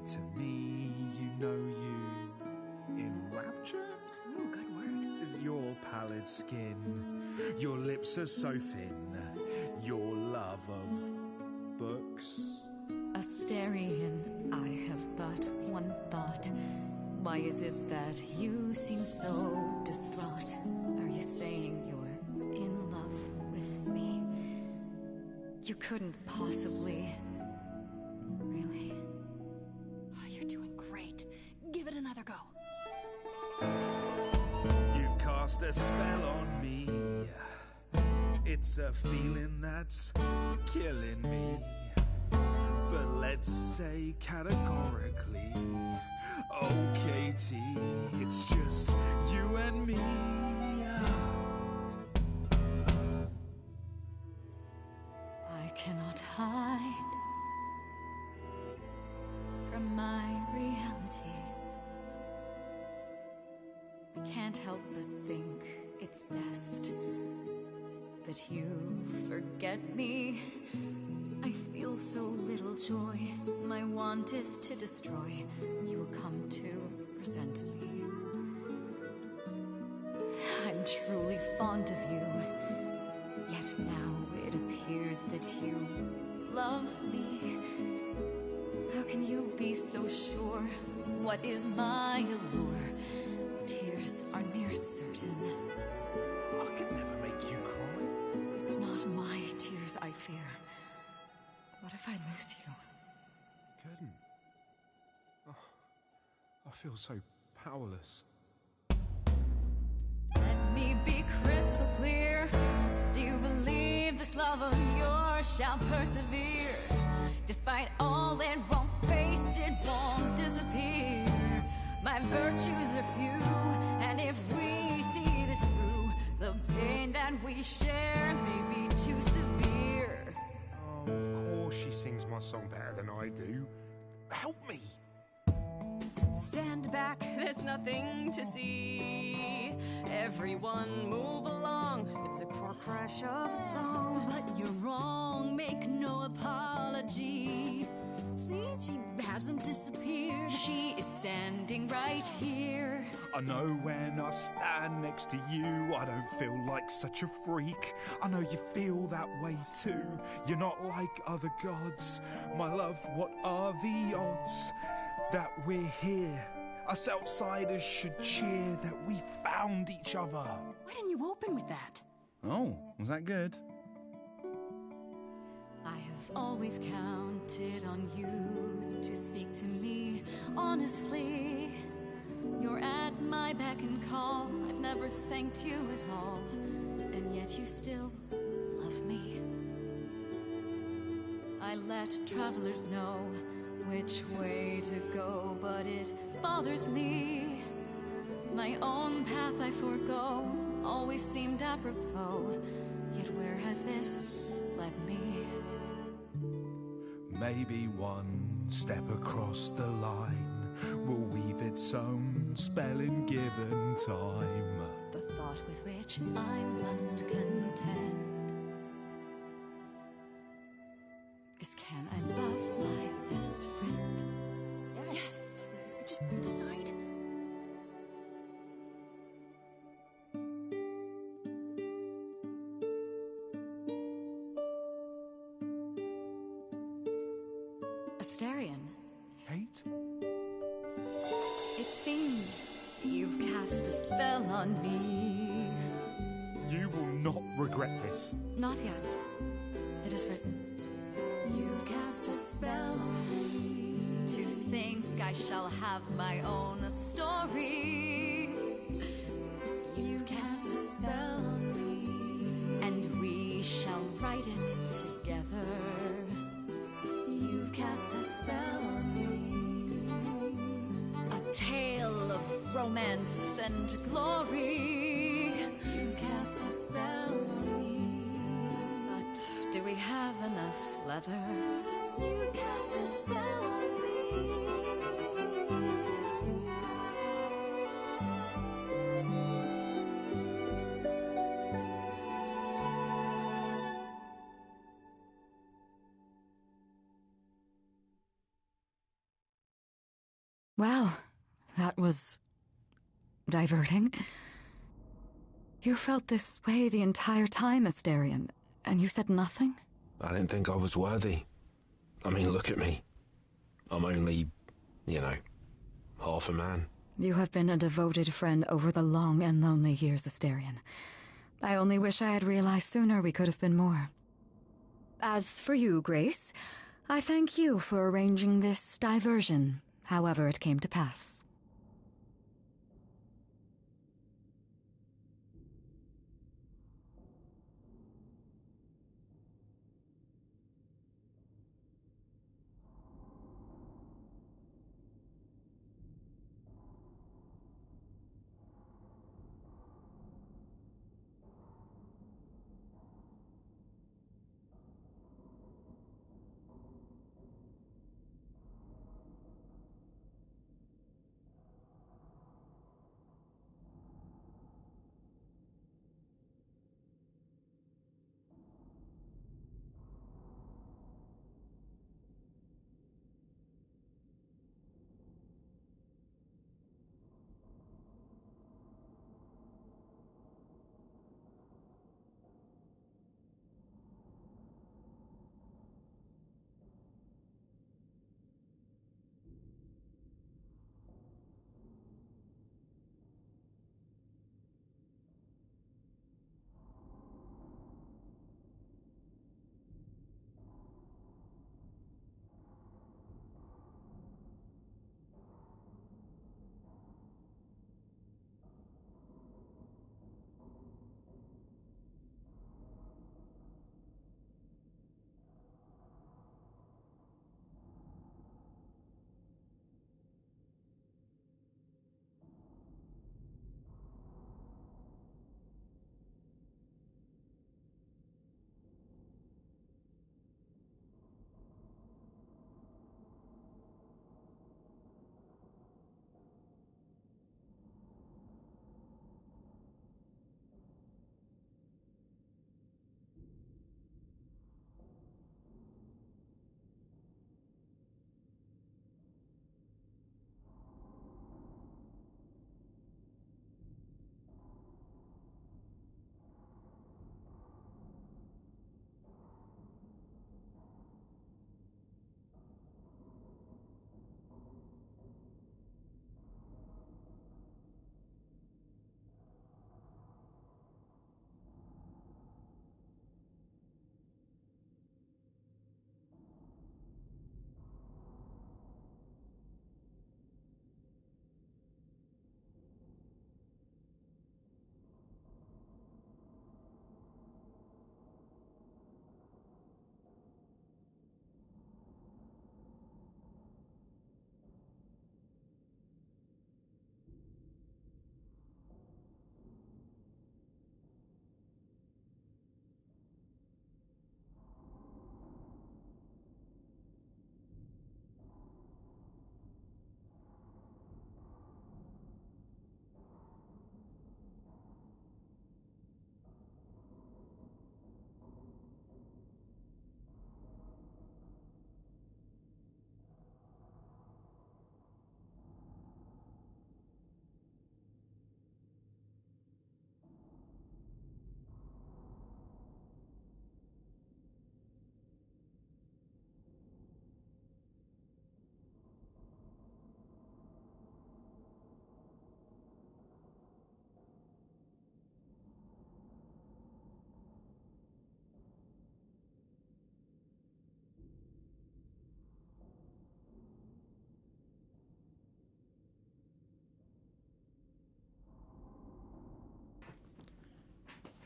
Speaker 6: to me, you know you in rapture?
Speaker 5: Ooh, good word.
Speaker 6: Is your pallid skin, your lips are so thin, your love of books.
Speaker 5: Asterian, I have but one thought. Why is it that you seem so distraught? Are you saying you're in love with me? You couldn't possibly. Really? Oh, you're doing great. Give it another go.
Speaker 6: You've cast a spell on me. It's a feeling that's killing me. But let's say categorically, oh, Katie, it's just you and me.
Speaker 5: I cannot hide from my reality. I can't help but think it's best that you forget me. I feel so little joy. My want is to destroy. You will come to resent me. I'm truly fond of you. Yet now it appears that you love me. How can you be so sure? What is my allure? Tears are near certain.
Speaker 6: I could never make you cry.
Speaker 5: It's not my tears I fear. What if I lose you?
Speaker 6: Couldn't. Oh, I feel so powerless.
Speaker 5: Let me be crystal clear. Do you believe this love of yours shall persevere? Despite all it won't face, it won't disappear. My virtues are few, and if we see this through, the pain that we share may be too severe.
Speaker 6: Oh, of course she sings my song better than I do. Help me!
Speaker 8: Stand back, there's nothing to see. Everyone move along, it's a car crash of a song.
Speaker 2: But you're wrong, make no apology. See, she hasn't disappeared.
Speaker 5: She is standing right here.
Speaker 6: I know when I stand next to you, I don't feel like such a freak. I know you feel that way too. You're not like other gods. My love, what are the odds that we're here? Us outsiders should cheer that we found each other.
Speaker 8: Why didn't you open with that?
Speaker 6: Oh, was that good?
Speaker 5: I have always counted on you to speak to me honestly. You're at my beck and call. I've never thanked you at all, and yet you still love me. I let travelers know which way to go, but it bothers me. My own path I forego always seemed apropos, yet where has this led me?
Speaker 6: Maybe one step across the line will weave its own spelling given time.
Speaker 5: The thought with which I must contend is, can I love my best friend?
Speaker 8: Yes. Just decide.
Speaker 5: Asterion,
Speaker 6: Kate?
Speaker 5: it seems you've cast a spell on me.
Speaker 6: You will not regret this.
Speaker 5: Not yet. It is written. You've cast a spell on me. To think I shall have my own story. You've cast a spell on me. And we shall write it together. You've cast a spell on me. A tale of romance and glory. You've cast a spell on me. But do we have enough leather? You've cast a spell on me. Well, that was diverting. You felt this way the entire time, Asterion, and you said nothing?
Speaker 7: I didn't think I was worthy. I mean, look at me. I'm only, half a man.
Speaker 5: You have been a devoted friend over the long and lonely years, Asterion. I only wish I had realized sooner we could have been more. As for you, Grace, I thank you for arranging this diversion, however it came to pass.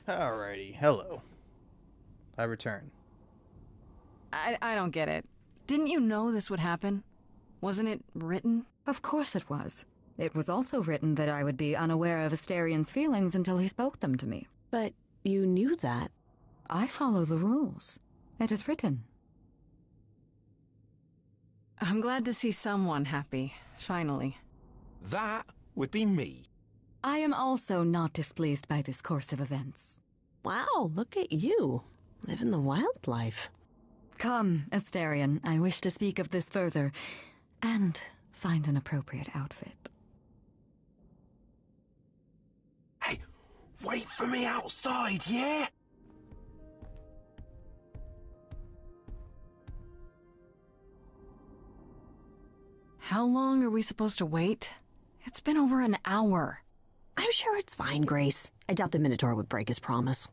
Speaker 1: Alrighty, hello. I return.
Speaker 2: I don't get it. Didn't you know this would happen? Wasn't it written?
Speaker 5: Of course it was. It was also written that I would be unaware of Asterian's feelings until he spoke them to me.
Speaker 3: But you knew that.
Speaker 5: I follow the rules. It is written.
Speaker 2: I'm glad to see someone happy, finally.
Speaker 7: That would be me.
Speaker 5: I am also not displeased by this course of events.
Speaker 3: Wow, look at you. Living the wildlife.
Speaker 5: Come, Asterian, I wish to speak of this further, and find an appropriate outfit.
Speaker 7: Hey, wait for me outside, yeah?
Speaker 2: How long are we supposed to wait? It's been over an hour.
Speaker 3: I'm sure it's fine, Grace. I doubt the Minotaur would break his promise.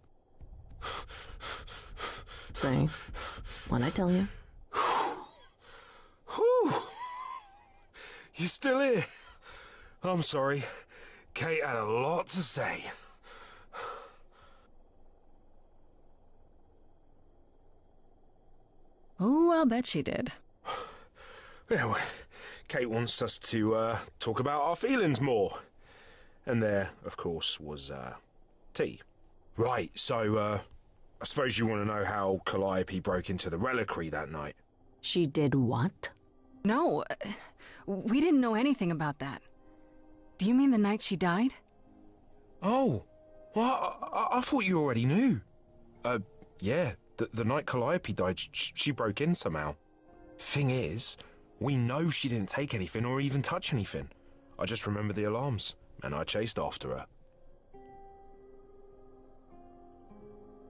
Speaker 3: Say, what'd I tell you?
Speaker 7: Whew. You still here? I'm sorry. Kate had a lot to say.
Speaker 2: Oh, I'll bet she did.
Speaker 7: Yeah, well, Kate wants us to talk about our feelings more. And there, of course, was tea. Right, so I suppose you want to know how Calliope broke into the reliquary that night.
Speaker 3: She did what?
Speaker 2: No, we didn't know anything about that. Do you mean the night she died?
Speaker 7: Oh, well, I thought you already knew. Yeah, the night Calliope died, she broke in somehow. Thing is, we know she didn't take anything or even touch anything. I just remember the alarms, and I chased after her.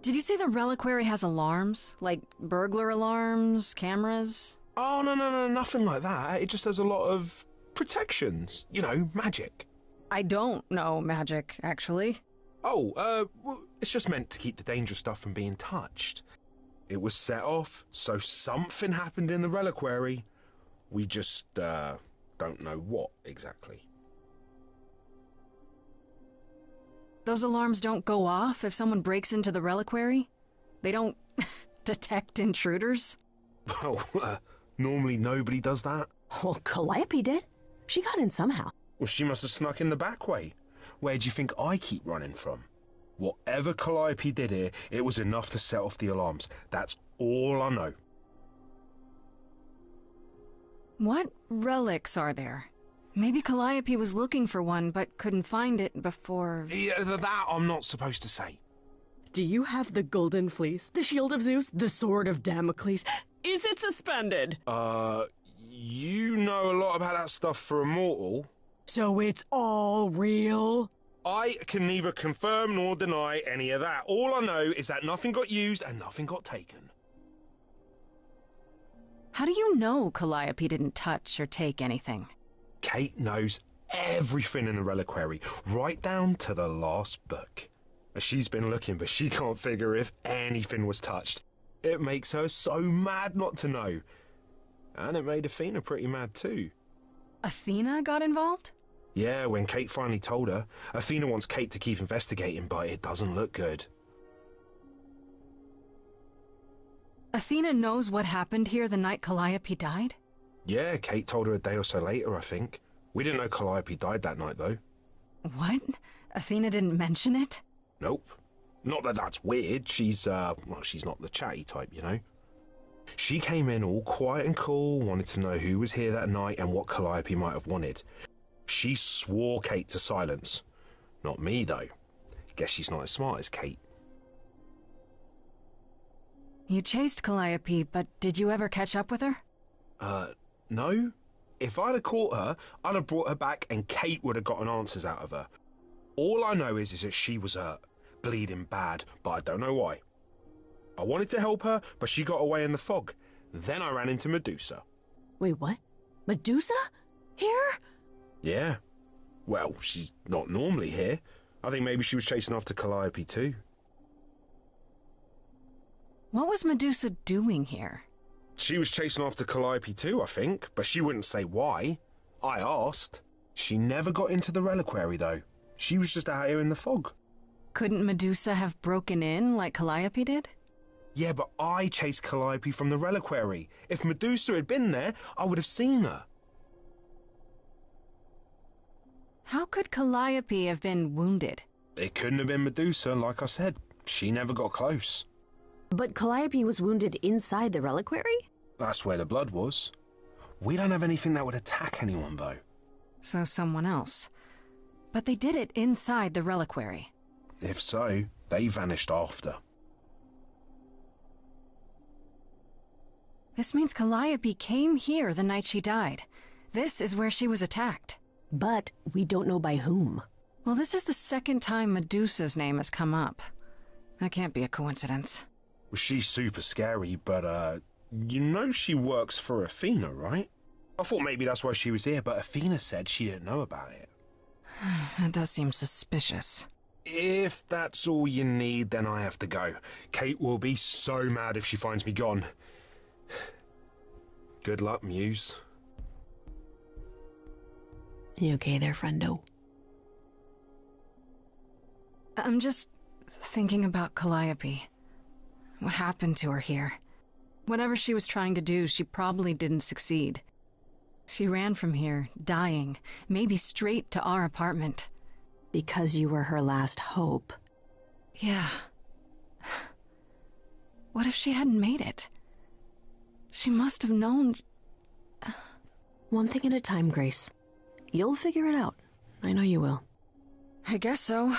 Speaker 2: Did you say the reliquary has alarms? Like burglar alarms, cameras?
Speaker 7: Oh, no, nothing like that. It just has a lot of protections. You know, magic.
Speaker 2: I don't know magic, actually.
Speaker 7: Oh, well, it's just meant to keep the dangerous stuff from being touched. It was set off, so something happened in the reliquary. We just, don't know what exactly.
Speaker 2: Those alarms don't go off if someone breaks into the reliquary? They don't detect intruders?
Speaker 7: Well, normally nobody does that.
Speaker 3: Well, Calliope did. She got in somehow.
Speaker 7: Well, she must have snuck in the back way. Where do you think I keep running from? Whatever Calliope did here, it was enough to set off the alarms. That's all I know.
Speaker 2: What relics are there? Maybe Calliope was looking for one, but couldn't find it before...
Speaker 7: Yeah, that I'm not supposed to say.
Speaker 3: Do you have the golden fleece, the shield of Zeus, the sword of Damocles? Is it suspended?
Speaker 7: You know a lot about that stuff for a mortal.
Speaker 3: So it's all real?
Speaker 7: I can neither confirm nor deny any of that. All I know is that nothing got used and nothing got taken.
Speaker 2: How do you know Calliope didn't touch or take anything?
Speaker 7: Kate knows everything in the reliquary, right down to the last book. She's been looking, but she can't figure if anything was touched. It makes her so mad not to know. And it made Athena pretty mad too.
Speaker 2: Athena got involved?
Speaker 7: Yeah, when Kate finally told her, Athena wants Kate to keep investigating, but it doesn't look good.
Speaker 2: Athena knows what happened here the night Calliope died?
Speaker 7: Yeah, Kate told her a day or so later, I think. We didn't know Calliope died that night, though.
Speaker 2: What? Athena didn't mention it?
Speaker 7: Nope. Not that that's weird. She's not the chatty type, you know. She came in all quiet and cool, wanted to know who was here that night and what Calliope might have wanted. She swore Kate to silence. Not me, though. Guess she's not as smart as Kate.
Speaker 2: You chased Calliope, but did you ever catch up with her?
Speaker 7: No. If I'd have caught her, I'd have brought her back and Kate would have gotten answers out of her. All I know is that she was hurt, bleeding bad, but I don't know why. I wanted to help her, but she got away in the fog. Then I ran into Medusa.
Speaker 3: Wait, what? Medusa? Here?
Speaker 7: Yeah. Well, she's not normally here. I think maybe she was chasing after Calliope too.
Speaker 2: What was Medusa doing here?
Speaker 7: She was chasing after Calliope too, I think, but she wouldn't say why. I asked. She never got into the reliquary, though. She was just out here in the fog.
Speaker 2: Couldn't Medusa have broken in like Calliope did?
Speaker 7: Yeah, but I chased Calliope from the reliquary. If Medusa had been there, I would have seen her.
Speaker 2: How could Calliope have been wounded?
Speaker 7: It couldn't have been Medusa, like I said. She never got close.
Speaker 3: But Calliope was wounded inside the reliquary?
Speaker 7: That's where the blood was. We don't have anything that would attack anyone, though.
Speaker 2: So someone else. But they did it inside the reliquary.
Speaker 7: If so, they vanished after.
Speaker 2: This means Calliope came here the night she died. This is where she was attacked.
Speaker 3: But we don't know by whom.
Speaker 2: Well, this is the second time Medusa's name has come up. That can't be a coincidence.
Speaker 7: Well, she's super scary, but, you know she works for Athena, right? I thought maybe that's why she was here, but Athena said she didn't know about it.
Speaker 2: That does seem suspicious.
Speaker 7: If that's all you need, then I have to go. Kate will be so mad if she finds me gone. Good luck, Muse.
Speaker 3: You okay there, friendo?
Speaker 2: I'm just thinking about Calliope. What happened to her here? Whatever she was trying to do, she probably didn't succeed. She ran from here, dying, maybe straight to our apartment.
Speaker 3: Because you were her last hope.
Speaker 2: Yeah. What if she hadn't made it? She must have known...
Speaker 3: One thing at a time, Grace. You'll figure it out. I know you will.
Speaker 2: I guess so.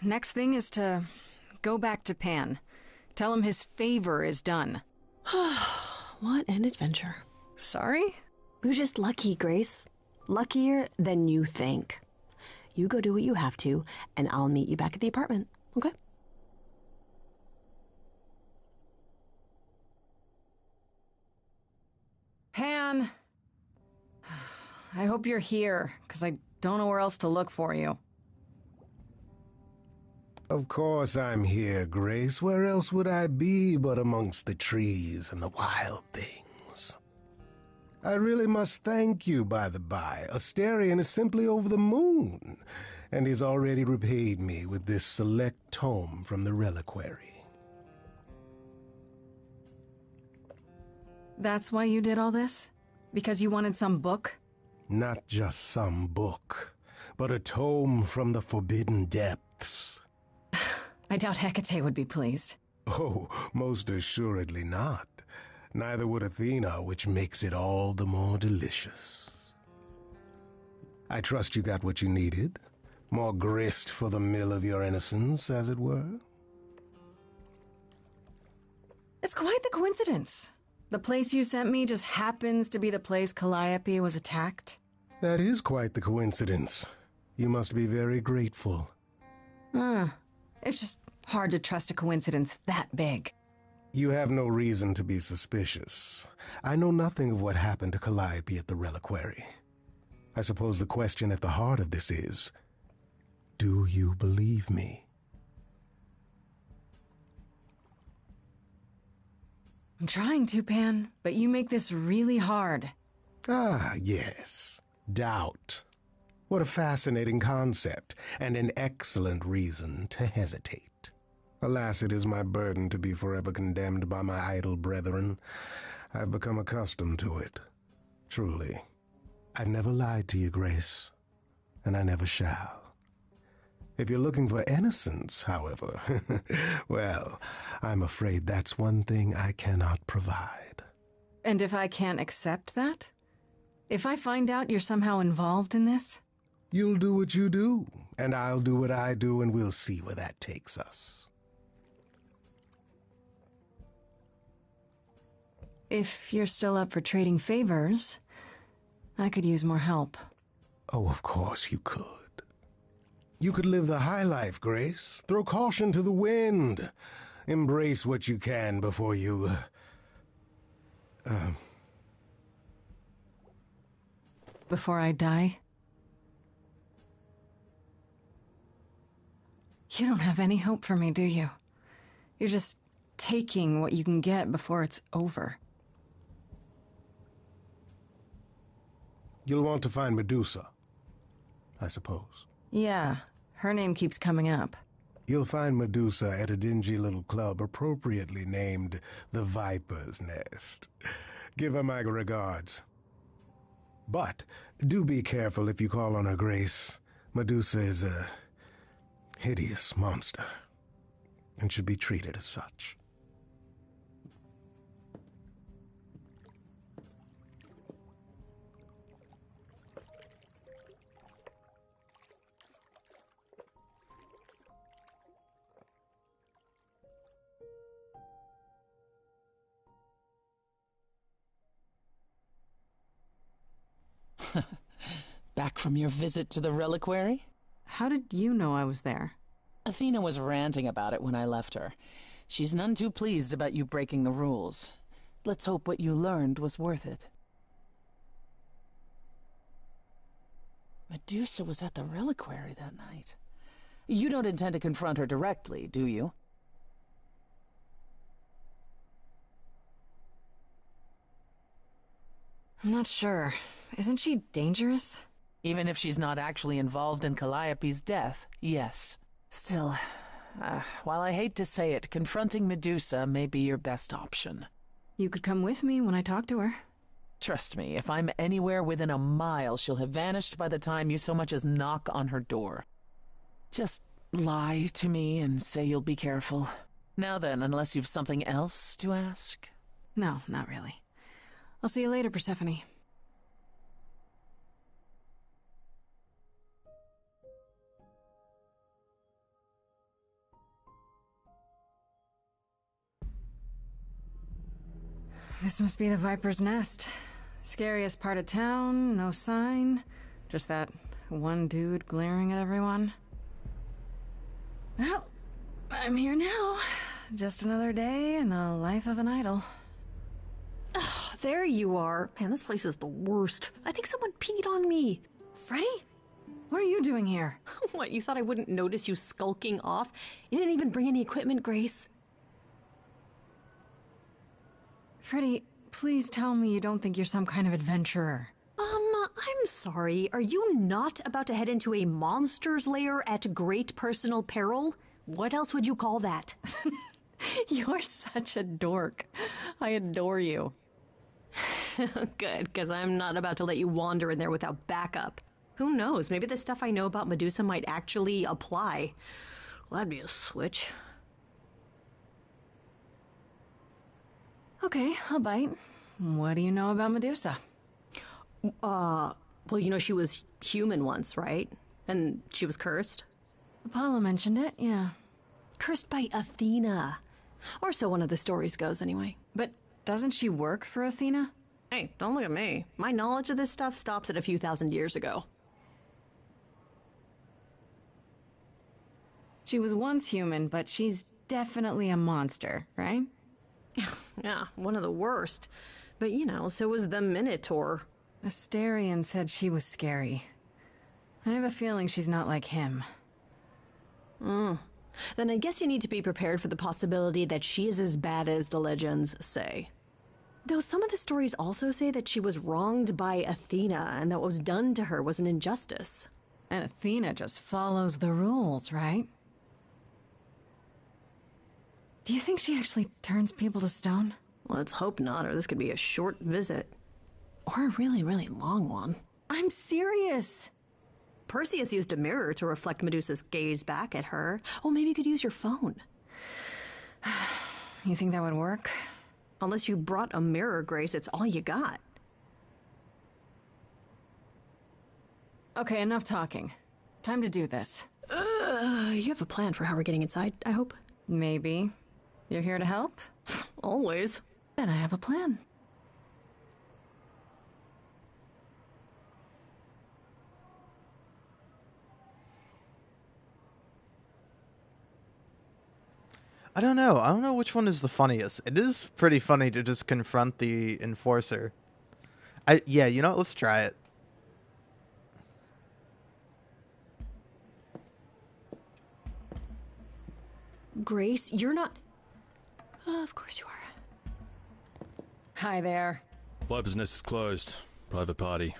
Speaker 2: Next thing is to go back to Pan. Tell him his favor is done.
Speaker 3: What an adventure.
Speaker 2: Sorry?
Speaker 3: You're just lucky, Grace. Luckier than you think. You go do what you have to, and I'll meet you back at the apartment, okay?
Speaker 2: Pan! I hope you're here, because I don't know where else to look for you.
Speaker 9: Of course I'm here, Grace. Where else would I be but amongst the trees and the wild things? I really must thank you, by the by. Asterion is simply over the moon, and he's already repaid me with this select tome from the reliquary.
Speaker 2: That's why you did all this? Because you wanted some book?
Speaker 9: Not just some book, but a tome from the forbidden depths.
Speaker 2: I doubt Hecate would be pleased.
Speaker 9: Oh, most assuredly not. Neither would Athena, which makes it all the more delicious. I trust you got what you needed. More grist for the mill of your innocence, as it were.
Speaker 2: It's quite the coincidence. The place you sent me just happens to be the place Calliope was attacked.
Speaker 9: That is quite the coincidence. You must be very grateful.
Speaker 2: It's just hard to trust a coincidence that big.
Speaker 9: You have no reason to be suspicious. I know nothing of what happened to Calliope at the reliquary. I suppose the question at the heart of this is, do you believe me?
Speaker 2: I'm trying to, Pan, but you make this really hard.
Speaker 9: Ah, yes. Doubt. What a fascinating concept, and an excellent reason to hesitate. Alas, it is my burden to be forever condemned by my idle brethren. I've become accustomed to it. Truly. I've never lied to you, Grace, and I never shall. If you're looking for innocence, however, well, I'm afraid that's one thing I cannot provide.
Speaker 2: And if I can't accept that? If I find out you're somehow involved in this?
Speaker 9: You'll do what you do, and I'll do what I do, and we'll see where that takes us.
Speaker 2: If you're still up for trading favors, I could use more help.
Speaker 9: Oh, of course you could. You could live the high life, Grace. Throw caution to the wind. Embrace what you can before you...
Speaker 2: Before I die? You don't have any hope for me, do you? You're just taking what you can get before it's over.
Speaker 9: You'll want to find Medusa, I suppose.
Speaker 2: Yeah, her name keeps coming up.
Speaker 9: You'll find Medusa at a dingy little club appropriately named the Viper's Nest. Give her my regards. But do be careful if you call on her grace. Medusa is a hideous monster and should be treated as such.
Speaker 10: Back from your visit to the reliquary?
Speaker 2: How did you know I was there?
Speaker 10: Athena was ranting about it when I left her. She's none too pleased about you breaking the rules. Let's hope what you learned was worth it. Medusa was at the reliquary that night. You don't intend to confront her directly, do you?
Speaker 2: I'm not sure. Isn't she dangerous?
Speaker 10: Even if she's not actually involved in Calliope's death, yes. Still, while I hate to say it, confronting Medusa may be your best option.
Speaker 2: You could come with me when I talk to her.
Speaker 10: Trust me, if I'm anywhere within a mile, she'll have vanished by the time you so much as knock on her door. Just lie to me and say you'll be careful. Now then, unless you've something else to ask?
Speaker 2: No, not really. I'll see you later, Persephone. This must be the Viper's Nest. Scariest part of town, no sign. Just that one dude glaring at everyone. Well, I'm here now. Just another day in the life of an idol.
Speaker 3: Oh, there you are. Man, this place is the worst. I think someone peed on me.
Speaker 2: Freddy? What are you doing here?
Speaker 3: What, you thought I wouldn't notice you skulking off? You didn't even bring any equipment, Grace.
Speaker 2: Freddy, please tell me you don't think you're some kind of adventurer.
Speaker 3: I'm sorry. Are you not about to head into a monster's lair at great personal peril? What else would you call that?
Speaker 2: You're such a dork. I adore you.
Speaker 3: Good, because I'm not about to let you wander in there without backup. Who knows? Maybe the stuff I know about Medusa might actually apply. Well, that'd be a switch.
Speaker 2: Okay, I'll bite. What do you know about Medusa?
Speaker 3: Well, you know she was human once, right? And she was cursed?
Speaker 2: Apollo mentioned it, yeah.
Speaker 3: Cursed by Athena. Or so one of the stories goes, anyway.
Speaker 2: But doesn't she work for Athena?
Speaker 3: Hey, don't look at me. My knowledge of this stuff stops at a few thousand years ago.
Speaker 2: She was once human, but she's definitely a monster, right?
Speaker 3: Yeah, one of the worst. But, you know, so was the Minotaur.
Speaker 2: Asterion said she was scary. I have a feeling she's not like him.
Speaker 3: Then I guess you need to be prepared for the possibility that she is as bad as the legends say. Though some of the stories also say that she was wronged by Athena and that what was done to her was an injustice.
Speaker 2: And Athena just follows the rules, right? Do you think she actually turns people to stone?
Speaker 3: Let's hope not, or this could be a short visit. Or a really, really long one.
Speaker 2: I'm serious!
Speaker 3: Perseus used a mirror to reflect Medusa's gaze back at her. Oh, maybe you could use your phone.
Speaker 2: You think that would work?
Speaker 3: Unless you brought a mirror, Grace, it's all you got.
Speaker 2: Okay, enough talking. Time to do this.
Speaker 3: You have a plan for how we're getting inside, I hope?
Speaker 2: Maybe. You're here to help?
Speaker 3: Always.
Speaker 2: Then I have a plan.
Speaker 1: I don't know. I don't know which one is the funniest. It is pretty funny to just confront the enforcer. Yeah, you know what? Let's try it.
Speaker 3: Grace, you're not... of course you are.
Speaker 2: Hi there.
Speaker 11: Viper's Nest is closed. Private party.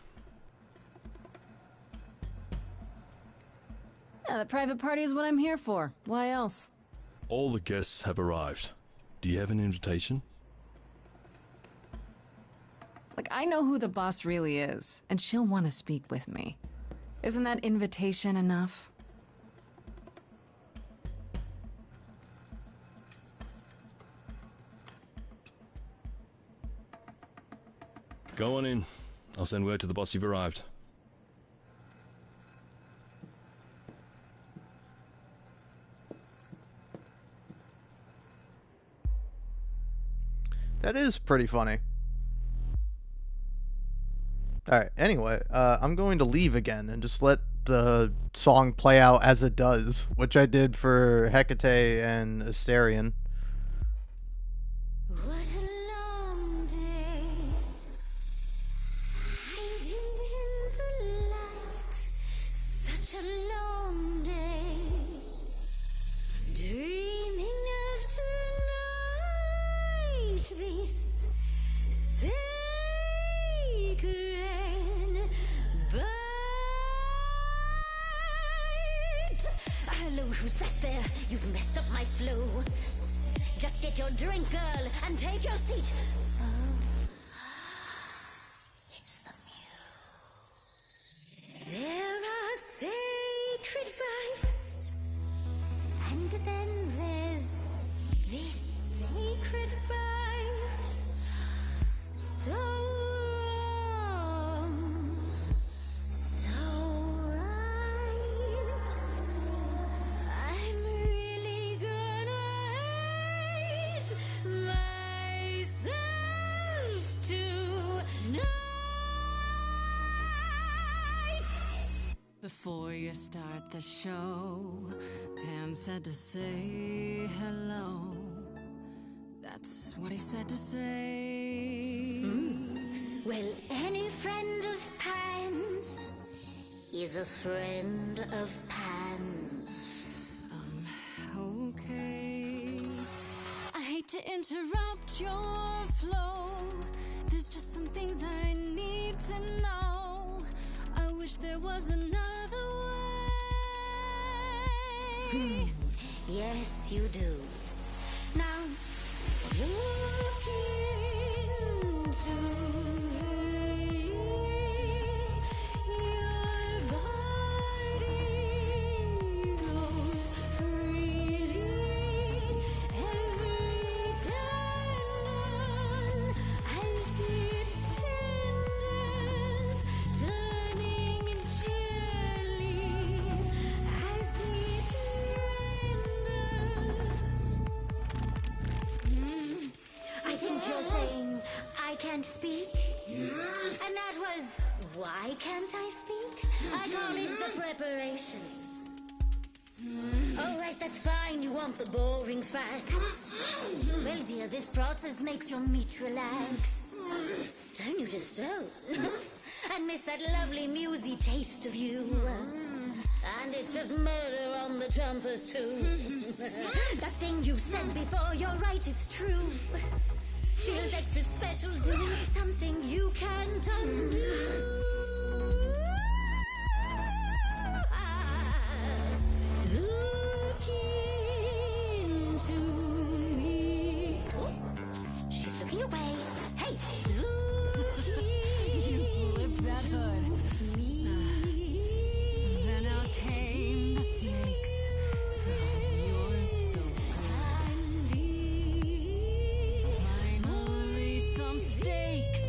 Speaker 2: Yeah, the private party is what I'm here for. Why else?
Speaker 11: All the guests have arrived. Do you have an invitation?
Speaker 2: Like, I know who the boss really is, and she'll want to speak with me. Isn't that invitation enough?
Speaker 11: Go on in. I'll send word to the boss you've arrived.
Speaker 1: That is pretty funny. Alright, anyway, I'm going to leave again and just let the song play out as it does, which I did for Hecate and Asterion.
Speaker 12: What a long day, hiding in the light. Such a long day, dreaming of tonight. This sacred bite. Hello, who's that there? You've messed up my flow. Just get your drink, girl, and take your seat. Oh, it's the muse. There are sacred bites, and then there's this sacred bite. So wrong, so right. I'm really gonna hate myself tonight.
Speaker 2: Before you start the show, Pan said to say hello. That's what he said to say.
Speaker 12: Well, any friend of Pan's is a friend of Pan's.
Speaker 2: Okay. I hate to interrupt your flow. There's just some things I need to know. I wish there was another way.
Speaker 12: Yes, you do. Now, look into me. Your body goes freely every tendon as it tenders, turning gently as it renders. I think you're saying I can't speak, and that was why can't I speak? I call it the preparation. All right, that's fine. You want the boring facts? Well, dear, this process makes your meat relax. Don't you just stone and miss that lovely musy taste of you. And it's just murder on the trumpers too. That thing you said before, you're right, it's true. Feels extra special doing something you can't undo. Look into me. Oh, she's looking away. Hey, look
Speaker 2: You flipped that hood.
Speaker 12: me.
Speaker 2: Then out came the snakes. You're so good. Finally, some stakes.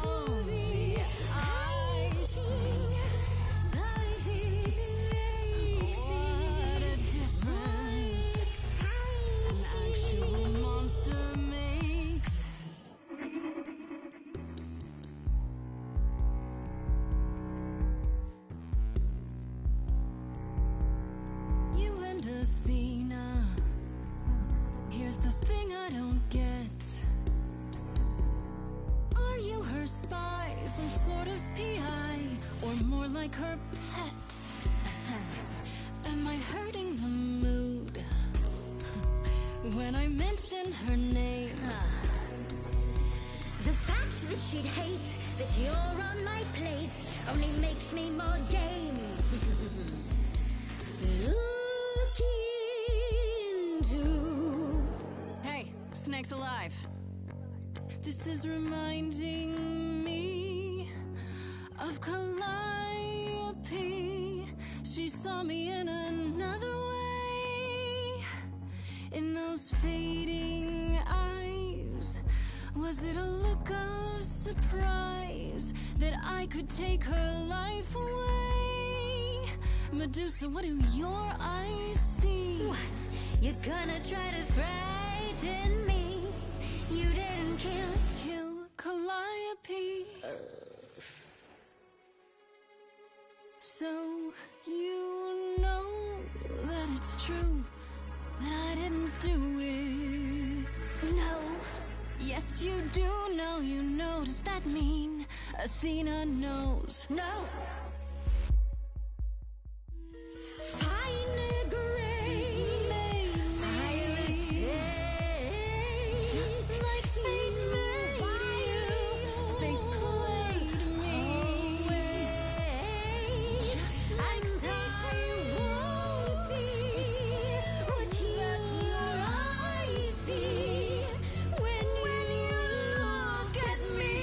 Speaker 2: Oh, the ice thing. What a difference an actual monster makes. You and Athena. Here's the thing I don't get. Are you her spy, some sort of PI, or more like her pet? Am I hurting the mood when I mention her name?
Speaker 12: The fact that she'd hate that you're on my plate only makes me more game. look into.
Speaker 2: Hey, snake's alive. This is reminding me of Calliope. She saw me in another way. In those fading eyes, was it a look of surprise that I could take her life away? Medusa, what do your eyes see?
Speaker 12: What? You're gonna try to frighten me? You didn't
Speaker 2: Kill Calliope. So you know that it's true that I didn't do it.
Speaker 12: No.
Speaker 2: Yes, you do know, you know. Does that mean Athena knows?
Speaker 12: No. Fine gray.
Speaker 2: Just like fate made you, fate played me. Just like fate won't see what your eyes see when you look at me.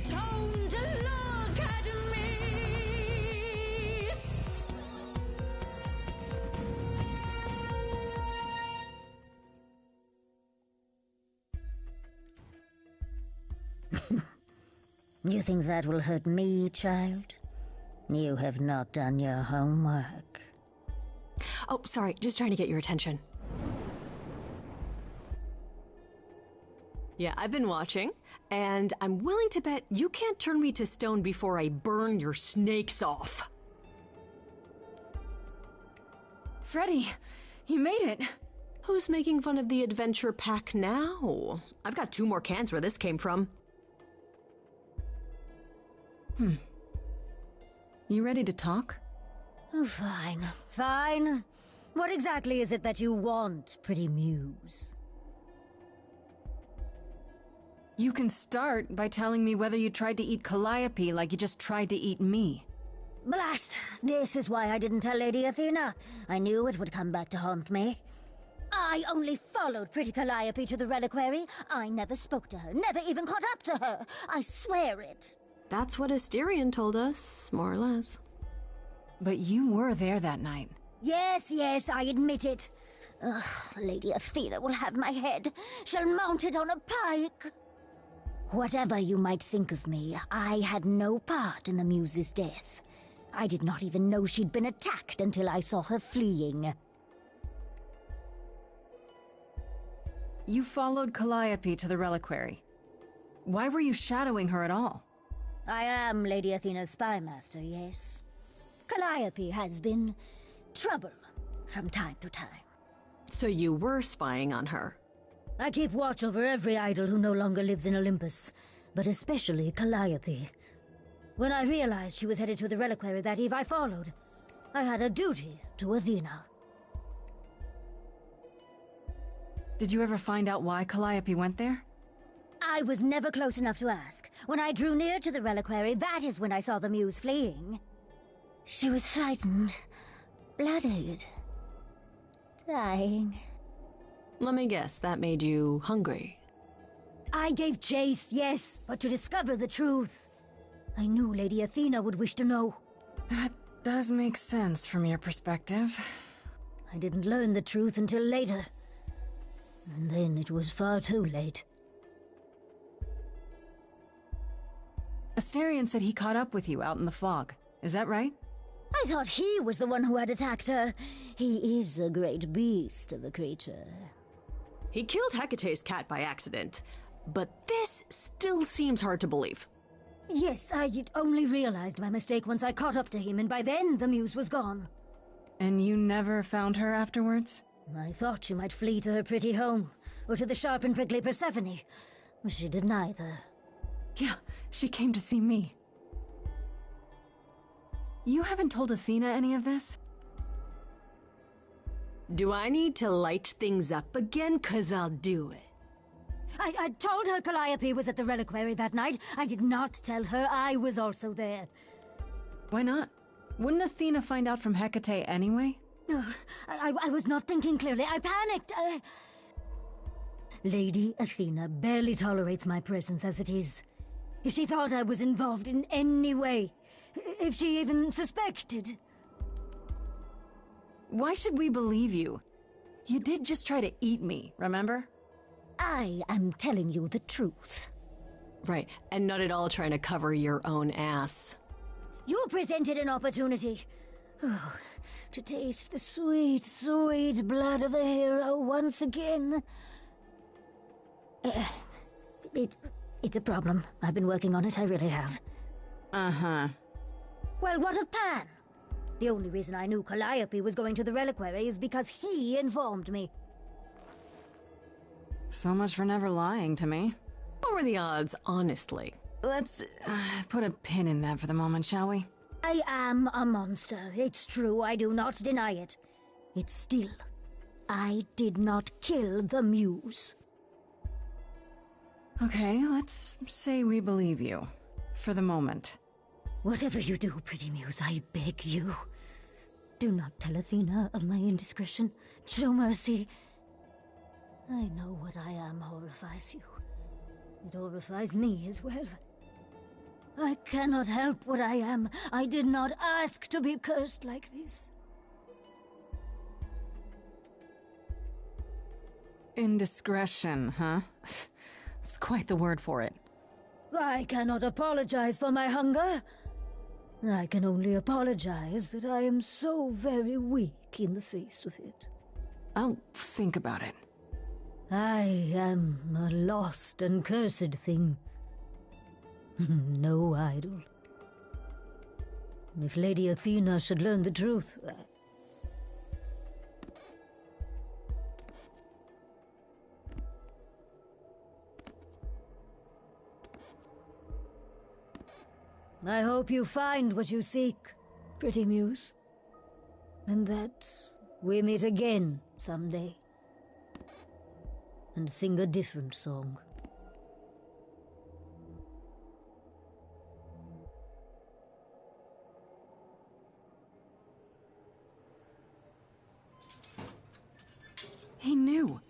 Speaker 2: Don't look at me.
Speaker 12: You think that will hurt me, child? You have not done your homework.
Speaker 3: Oh, sorry, just trying to get your attention. Yeah, I've been watching, and I'm willing to bet you can't turn me to stone before I burn your snakes off.
Speaker 2: Freddy, you made it.
Speaker 3: Who's making fun of the adventure pack now? I've got 2 more cans where this came from.
Speaker 2: You ready to talk?
Speaker 12: Oh, fine. Fine. What exactly is it that you want, pretty muse?
Speaker 2: You can start by telling me whether you tried to eat Calliope like you just tried to eat me.
Speaker 12: Blast! This is why I didn't tell Lady Athena. I knew it would come back to haunt me. I only followed pretty Calliope to the reliquary. I never spoke to her, never even caught up to her. I swear it.
Speaker 3: That's what Asterion told us, more or less.
Speaker 2: But you were there that night.
Speaker 12: Yes, I admit it. Ugh, Lady Athena will have my head. She'll mount it on a pike. Whatever you might think of me, I had no part in the Muse's death. I did not even know she'd been attacked until I saw her fleeing.
Speaker 2: You followed Calliope to the reliquary. Why were you shadowing her at all?
Speaker 12: I am Lady Athena's spy master, yes. Calliope has been trouble from time to time.
Speaker 3: So you were spying on her?
Speaker 12: I keep watch over every idol who no longer lives in Olympus, but especially Calliope. When I realized she was headed to the reliquary that eve, I followed. I had a duty to Athena.
Speaker 2: Did you ever find out why Calliope went there?
Speaker 12: I was never close enough to ask. When I drew near to the reliquary, that is when I saw the muse fleeing. She was frightened, bloodied, dying.
Speaker 3: Let me guess, that made you hungry.
Speaker 12: I gave chase, yes, but to discover the truth. I knew Lady Athena would wish to know.
Speaker 2: That does make sense from your perspective.
Speaker 12: I didn't learn the truth until later. And then it was far too late.
Speaker 2: Asterion said he caught up with you out in the fog. Is that right?
Speaker 12: I thought he was the one who had attacked her. He is a great beast of a creature.
Speaker 3: He killed Hecate's cat by accident, but this still seems hard to believe.
Speaker 12: Yes, I had only realized my mistake once I caught up to him, and by then the muse was gone.
Speaker 2: And you never found her afterwards?
Speaker 12: I thought she might flee to her pretty home, or to the sharp and prickly Persephone. She did neither.
Speaker 2: Yeah, she came to see me. You haven't told Athena any of this?
Speaker 3: Do I need to light things up again? 'Cause I'll do it.
Speaker 12: I told her Calliope was at the reliquary that night. I did not tell her I was also there.
Speaker 2: Why not? Wouldn't Athena find out from Hecate anyway?
Speaker 12: I was not thinking clearly. I panicked. Lady Athena barely tolerates my presence as it is. If she thought I was involved in any way, if she even suspected...
Speaker 2: Why should we believe you? You did just try to eat me, remember?
Speaker 12: I am telling you the truth.
Speaker 3: Right, and not at all trying to cover your own ass.
Speaker 12: You presented an opportunity. Oh, to taste the sweet, sweet blood of a hero once again. It's a problem. I've been working on it, I really have.
Speaker 2: Uh-huh.
Speaker 12: Well, what of Pan? The only reason I knew Calliope was going to the reliquary is because he informed me.
Speaker 2: So much for never lying to me.
Speaker 3: What were the odds, honestly?
Speaker 2: Let's put a pin in that for the moment, shall we?
Speaker 12: I am a monster. It's true, I do not deny it. It's still, I did not kill the muse.
Speaker 2: Okay, let's say we believe you. For the moment.
Speaker 12: Whatever you do, pretty muse, I beg you. Do not tell Athena of my indiscretion. Show mercy. I know what I am horrifies you. It horrifies me as well. I cannot help what I am. I did not ask to be cursed like this.
Speaker 2: Indiscretion, huh? That's quite the word for it.
Speaker 12: I cannot apologize for my hunger. I can only apologize that I am so very weak in the face of it.
Speaker 2: I'll think about it.
Speaker 12: I am a lost and cursed thing. No idol. If Lady Athena should learn the truth... I hope you find what you seek, pretty muse. And that we meet again someday. And sing a different song.
Speaker 2: He knew.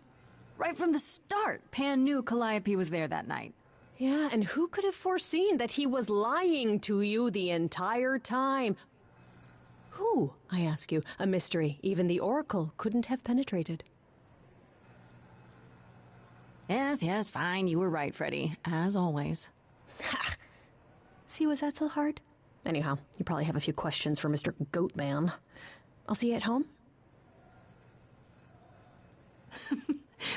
Speaker 2: Right from the start, Pan knew Calliope was there that night.
Speaker 3: Yeah, and who could have foreseen that he was lying to you the entire time? Who, I ask you, a mystery even the Oracle couldn't have penetrated.
Speaker 2: Yes, fine, you were right, Freddy, as always.
Speaker 3: Ha! See, was that so hard? Anyhow, you probably have a few questions for Mr. Goatman. I'll see you at home.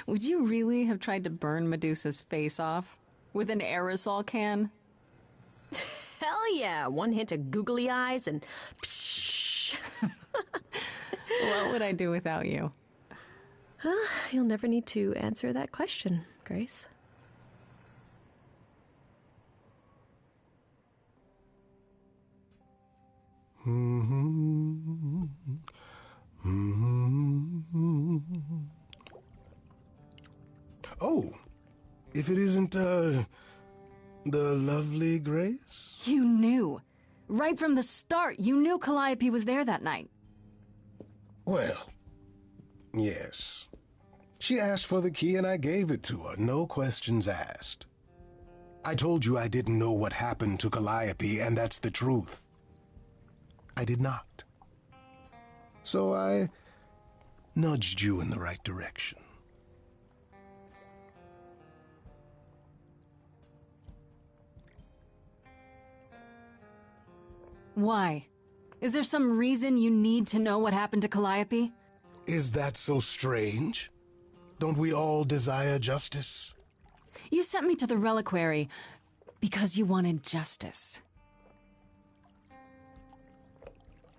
Speaker 2: Would you really have tried to burn Medusa's face off? With an aerosol can?
Speaker 3: Hell yeah! One hint of googly eyes and...
Speaker 2: What would I do without you?
Speaker 3: You'll never need to answer that question, Grace.
Speaker 9: Oh, if it isn't, the lovely Grace?
Speaker 2: You knew. Right from the start, you knew Calliope was there that night.
Speaker 9: Well, yes. She asked for the key and I gave it to her, no questions asked. I told you I didn't know what happened to Calliope, and that's the truth. I did not. So I nudged you in the right direction.
Speaker 2: Why? Is there some reason you need to know what happened to Calliope?
Speaker 9: Is that so strange? Don't we all desire justice?
Speaker 2: You sent me to the reliquary because you wanted justice.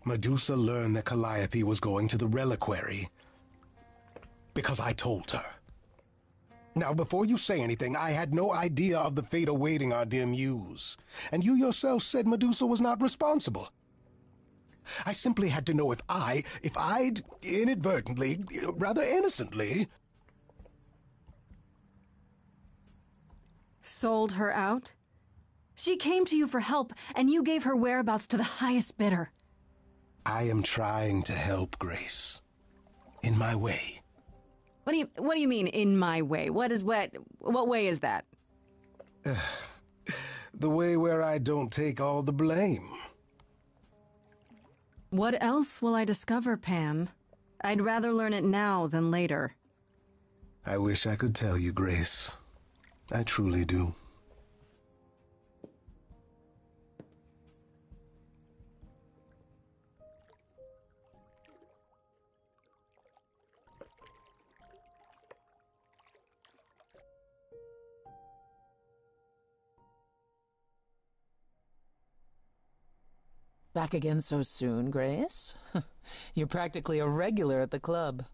Speaker 9: Medusa learned that Calliope was going to the reliquary because I told her. Now, before you say anything, I had no idea of the fate awaiting our dear muse. And you yourself said Medusa was not responsible. I simply had to know if I'd inadvertently, rather innocently...
Speaker 2: Sold her out? She came to you for help, and you gave her whereabouts to the highest bidder.
Speaker 9: I am trying to help, Grace. In my way.
Speaker 2: What do you mean, in my way? What way is that?
Speaker 9: The way where I don't take all the blame.
Speaker 2: What else will I discover, Pan? I'd rather learn it now than later.
Speaker 9: I wish I could tell you, Grace. I truly do.
Speaker 10: Back again so soon, Grace? You're practically a regular at the club.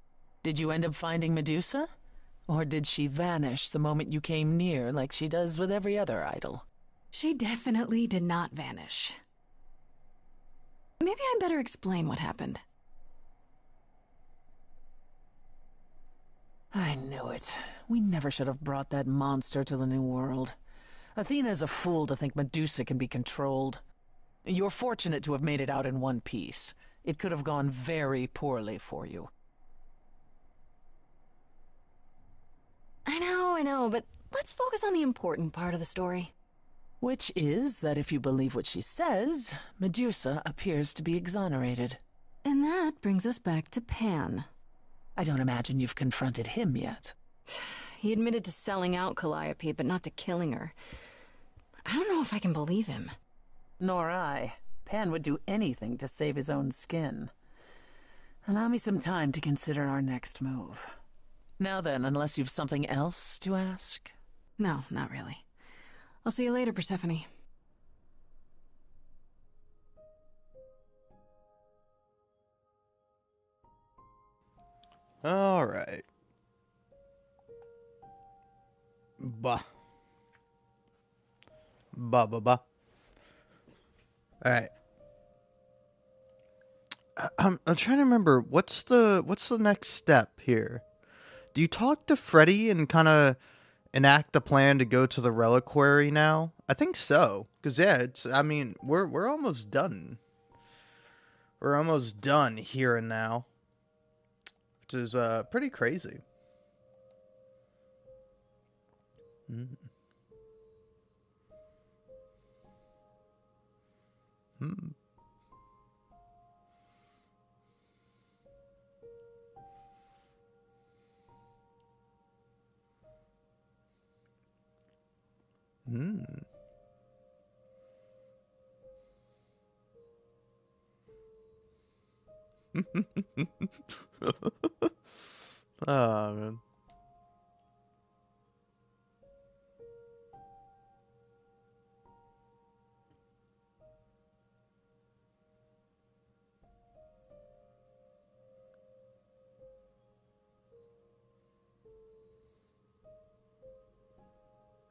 Speaker 10: Did you end up finding Medusa? Or did she vanish the moment you came near, like she does with every other idol?
Speaker 2: She definitely did not vanish. Maybe I better explain what happened.
Speaker 10: I knew it. We never should have brought that monster to the New World. Athena's a fool to think Medusa can be controlled. You're fortunate to have made it out in one piece. It could have gone very poorly for you.
Speaker 2: I know, but let's focus on the important part of the story.
Speaker 10: Which is that if you believe what she says, Medusa appears to be exonerated.
Speaker 2: And that brings us back to Pan.
Speaker 10: I don't imagine you've confronted him yet.
Speaker 2: He admitted to selling out Calliope, but not to killing her. I don't know if I can believe him.
Speaker 10: Nor I. Pan would do anything to save his own skin. Allow me some time to consider our next move. Now then, unless you've something else to ask?
Speaker 2: No, not really. I'll see you later, Persephone.
Speaker 1: All right. Bah. Bah, bah, bah. All right. I'm trying to remember what's the next step here. Do you talk to Freddy and kind of enact a plan to go to the reliquary now? I think so, because yeah, I mean, we're almost done. We're almost done here and now, which is pretty crazy. Mm. Hmm. Hmm. Oh man.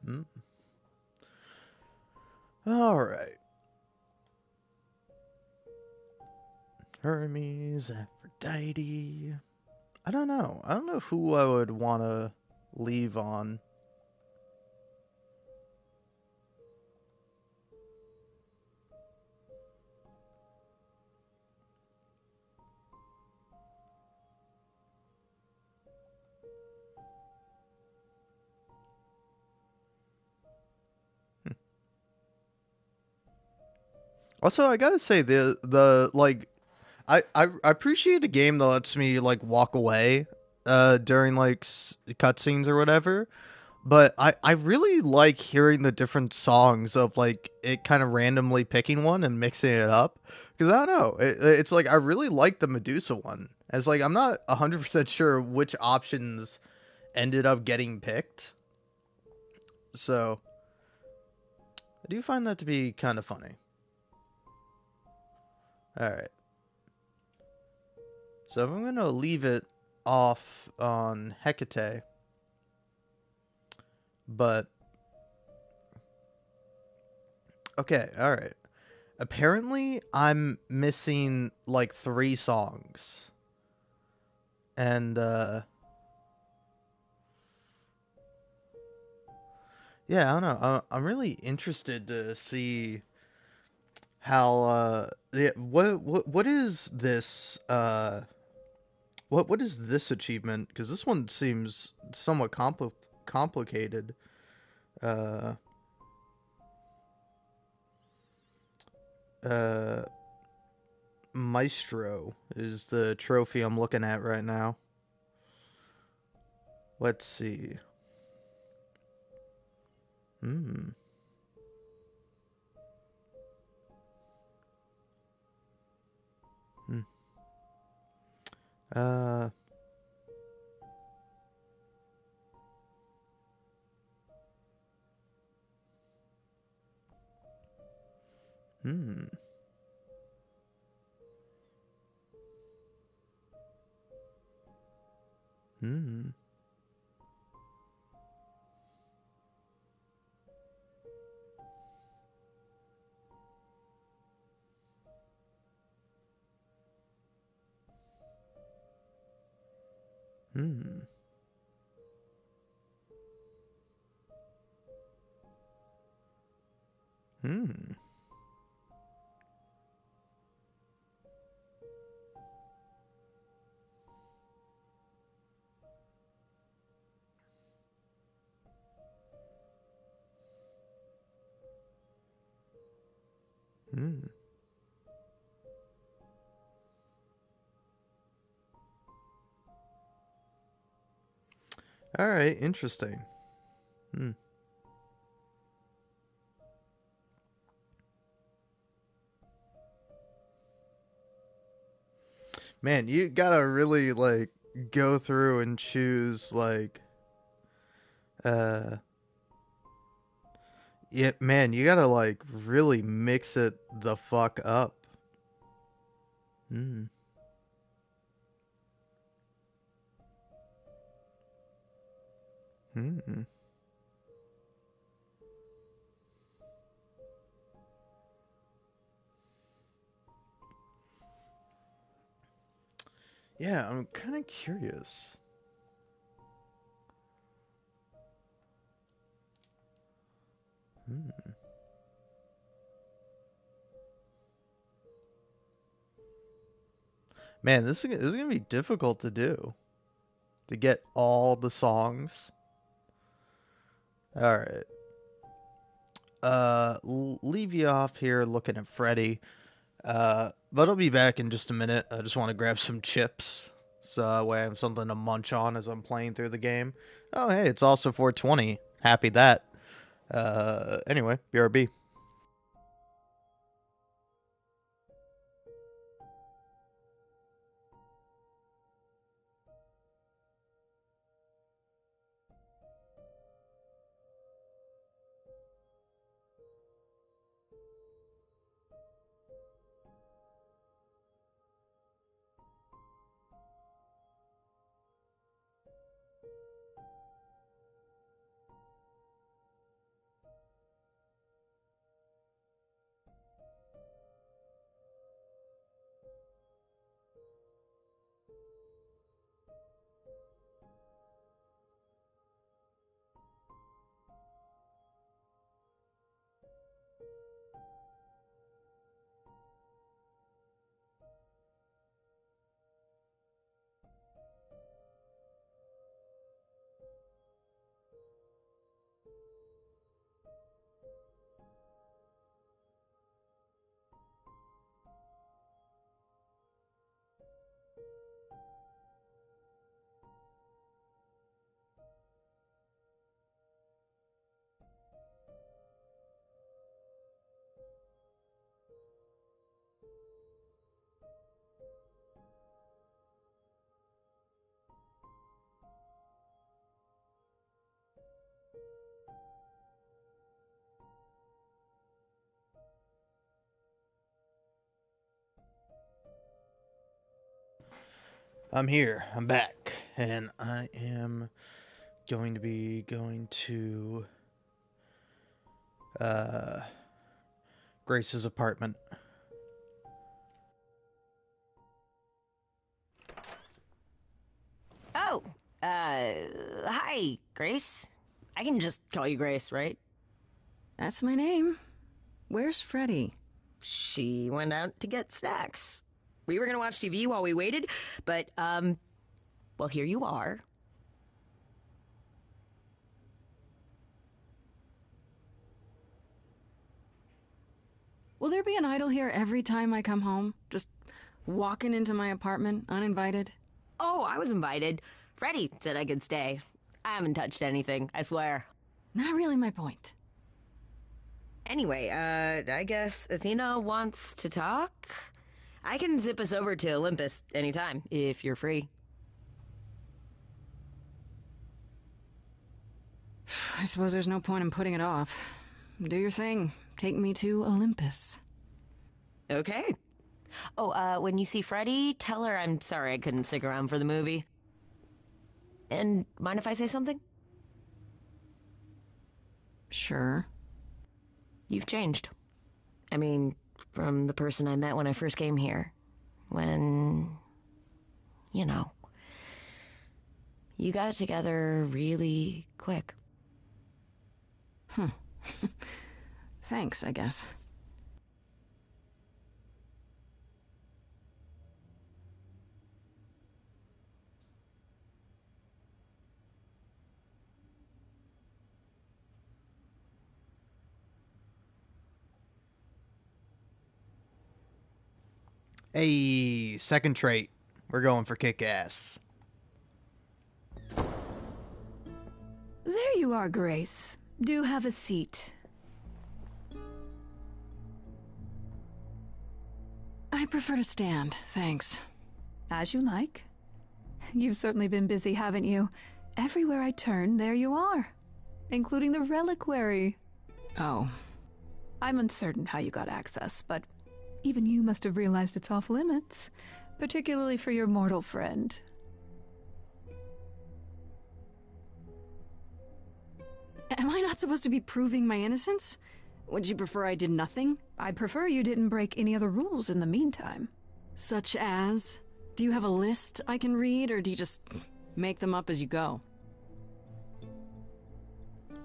Speaker 1: Hmm. All right. Hermes, Aphrodite. I don't know. I don't know who I would want to leave on. Also, I gotta say the like I appreciate a game that lets me like walk away during like cutscenes or whatever. But I really like hearing the different songs of like it kind of randomly picking one and mixing it up because I don't know it's like I really like the Medusa one. It's like I'm not 100% sure which options ended up getting picked. So I do find that to be kind of funny. All right. So if I'm going to leave it off on Hecate, but okay, all right. Apparently I'm missing like 3 songs. And yeah, I don't know. I'm really interested to see how yeah, what is this what is this achievement? Because this one seems somewhat complicated. Uh, uh, Maestro is the trophy I'm looking at right now. Let's see. Hmm. Hmm. Uh. Hmm. Hmm. Hmm. Hmm. Hmm. All right. Interesting. Hmm. Man, you gotta really like go through and choose like uh yeah, man, you gotta like really mix it the fuck up. Hmm. Hmm. Yeah, I'm kind of curious. Hmm. Man, this is gonna be difficult to do to get all the songs. All right. Leave you off here looking at Freddy. But I'll be back in just a minute. I just want to grab some chips, so that way I have something to munch on as I'm playing through the game. Oh, hey, it's also 420. Happy that. Anyway, BRB. I'm here. I'm back, and I am going to be going to uh Grace's apartment.
Speaker 3: Oh, hi, Grace. I can just call you Grace, right?
Speaker 2: That's my name. Where's Freddy?
Speaker 3: she went out to get snacks. We were gonna watch TV while we waited, but, well, here you are.
Speaker 2: Will there be an idol here every time I come home? Just walking into my apartment, uninvited?
Speaker 3: Oh, I was invited. Freddie said I could stay. I haven't touched anything, I swear.
Speaker 2: Not really my point.
Speaker 3: Anyway, I guess Athena wants to talk? I can zip us over to Olympus anytime, if you're free.
Speaker 2: I suppose there's no point in putting it off. Do your thing. Take me to Olympus.
Speaker 3: Okay. Oh, when you see Freddie, tell her I'm sorry I couldn't stick around for the movie. And mind if I say something?
Speaker 2: Sure.
Speaker 3: You've changed. I mean, from the person I met when I first came here. When, you know, you got it together really quick.
Speaker 2: Thanks, I guess.
Speaker 1: Hey, second trait. We're going for kick-ass.
Speaker 13: There you are, Grace. Do have a seat.
Speaker 2: I prefer to stand, thanks.
Speaker 13: As you like. You've certainly been busy, haven't you? Everywhere I turn, there you are. Including the reliquary.
Speaker 2: Oh.
Speaker 13: I'm uncertain how you got access, but even you must have realized it's off limits. Particularly for your mortal friend.
Speaker 2: Am I not supposed to be proving my innocence? Would you prefer I did nothing?
Speaker 13: I'd prefer you didn't break any other rules in the meantime.
Speaker 2: Such as? Do you have a list I can read, or do you just make them up as you go?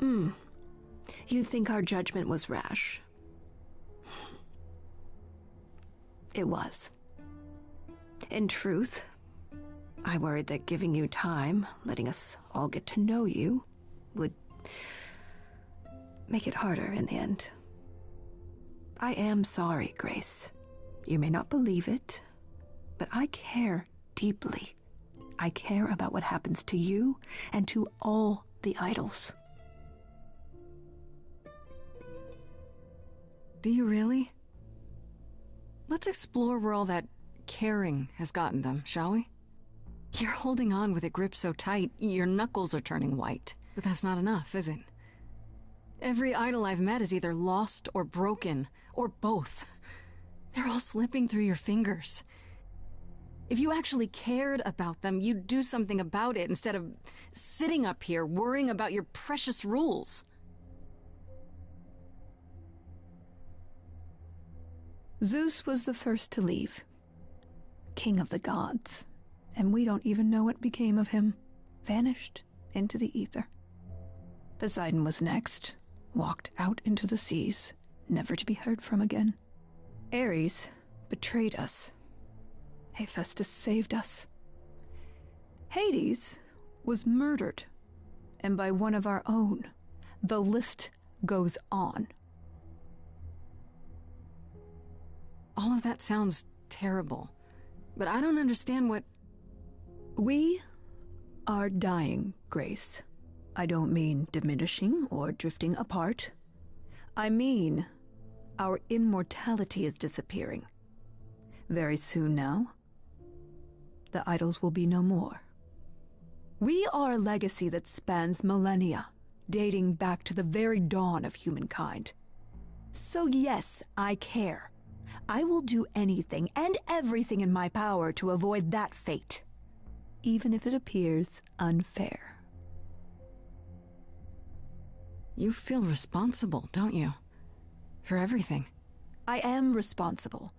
Speaker 13: You think our judgment was rash? It was. In truth, I worried that giving you time, letting us all get to know you, would make it harder in the end. I am sorry, Grace. You may not believe it, but I care deeply. I care about what happens to you and to all the idols.
Speaker 2: Do you really? Let's explore where all that caring has gotten them, shall we? You're holding on with a grip so tight, your knuckles are turning white. But that's not enough, is it? Every idol I've met is either lost or broken, or both. They're all slipping through your fingers. If you actually cared about them, you'd do something about it instead of sitting up here worrying about your precious rules.
Speaker 13: Zeus was the first to leave. King of the gods. And we don't even know what became of him. Vanished into the ether. Poseidon was next. Walked out into the seas, never to be heard from again. Ares betrayed us. Hephaestus saved us. Hades was murdered. And by one of our own. The list goes on.
Speaker 2: All of that sounds terrible, but I don't understand what...
Speaker 13: We are dying, Grace. I don't mean diminishing or drifting apart. I mean our immortality is disappearing. Very soon now, the idols will be no more. We are a legacy that spans millennia, dating back to the very dawn of humankind. So yes, I care. I will do anything and everything in my power to avoid that fate, even if it appears unfair.
Speaker 2: You feel responsible, don't you? For everything.
Speaker 13: I am responsible.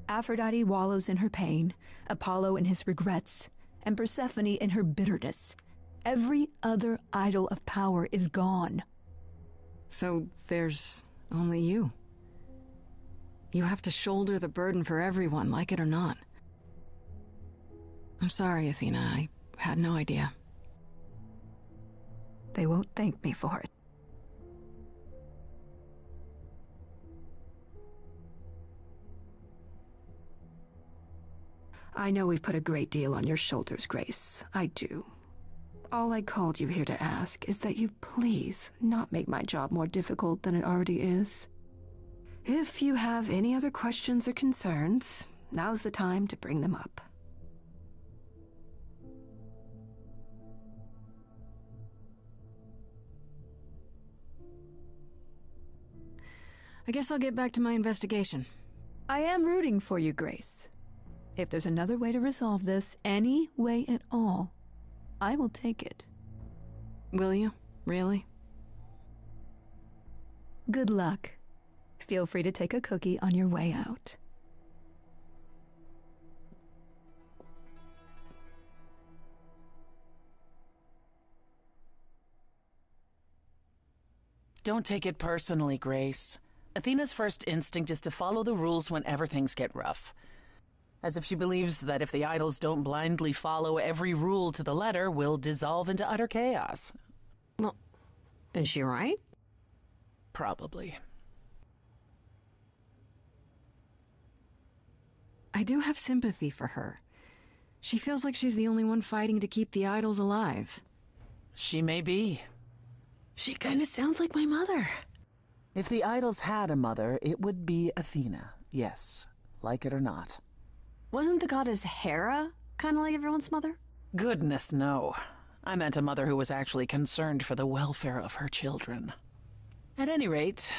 Speaker 13: Aphrodite wallows in her pain, Apollo in his regrets, and Persephone in her bitterness. Every other idol of power is gone.
Speaker 2: So there's only you. You have to shoulder the burden for everyone, like it or not. I'm sorry, Athena. I had no idea.
Speaker 13: They won't thank me for it. I know we've put a great deal on your shoulders, Grace. I do. All I called you here to ask is that you please not make my job more difficult than it already is. If you have any other questions or concerns, now's the time to bring them up.
Speaker 2: I guess I'll get back to my investigation.
Speaker 13: I am rooting for you, Grace. If there's another way to resolve this, any way at all, I will take it.
Speaker 2: Will you? Really?
Speaker 13: Good luck. Feel free to take a cookie on your way out.
Speaker 10: Don't take it personally, Grace. Athena's first instinct is to follow the rules whenever things get rough. As if she believes that if the idols don't blindly follow every rule to the letter, we'll dissolve into utter chaos.
Speaker 8: Well, is she right?
Speaker 10: Probably.
Speaker 2: I do have sympathy for her. She feels like she's the only one fighting to keep the idols alive.
Speaker 10: She may be.
Speaker 8: She kind of sounds like my mother.
Speaker 10: If the idols had a mother, it would be Athena. Yes, like it or not.
Speaker 8: Wasn't the goddess Hera kind of like everyone's mother?
Speaker 10: Goodness, no. I meant a mother who was actually concerned for the welfare of her children. At any rate,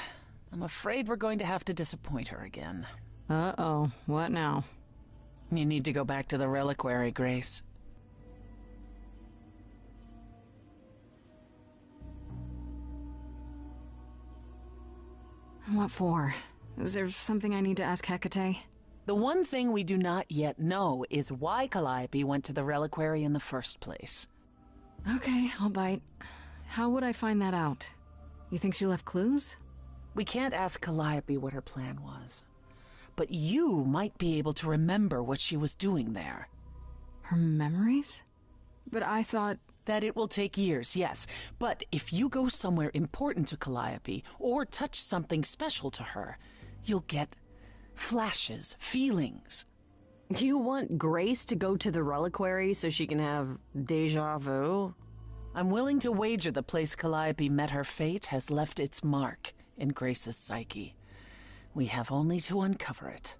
Speaker 10: I'm afraid we're going to have to disappoint her again.
Speaker 2: Uh-oh, what now?
Speaker 10: You need to go back to the reliquary, Grace.
Speaker 2: What for? Is there something I need to ask Hecate?
Speaker 10: The one thing we do not yet know is why Calliope went to the reliquary in the first place.
Speaker 2: Okay, I'll bite. How would I find that out? You think she left clues?
Speaker 10: We can't ask Calliope what her plan was. But you might be able to remember what she was doing there.
Speaker 2: Her memories? But I thought...
Speaker 10: That it will take years, yes. But if you go somewhere important to Calliope, or touch something special to her, you'll get flashes, feelings.
Speaker 8: Do you want Grace to go to the reliquary so she can have deja vu?
Speaker 10: I'm willing to wager the place Calliope met her fate has left its mark in Grace's psyche. We have only to uncover it.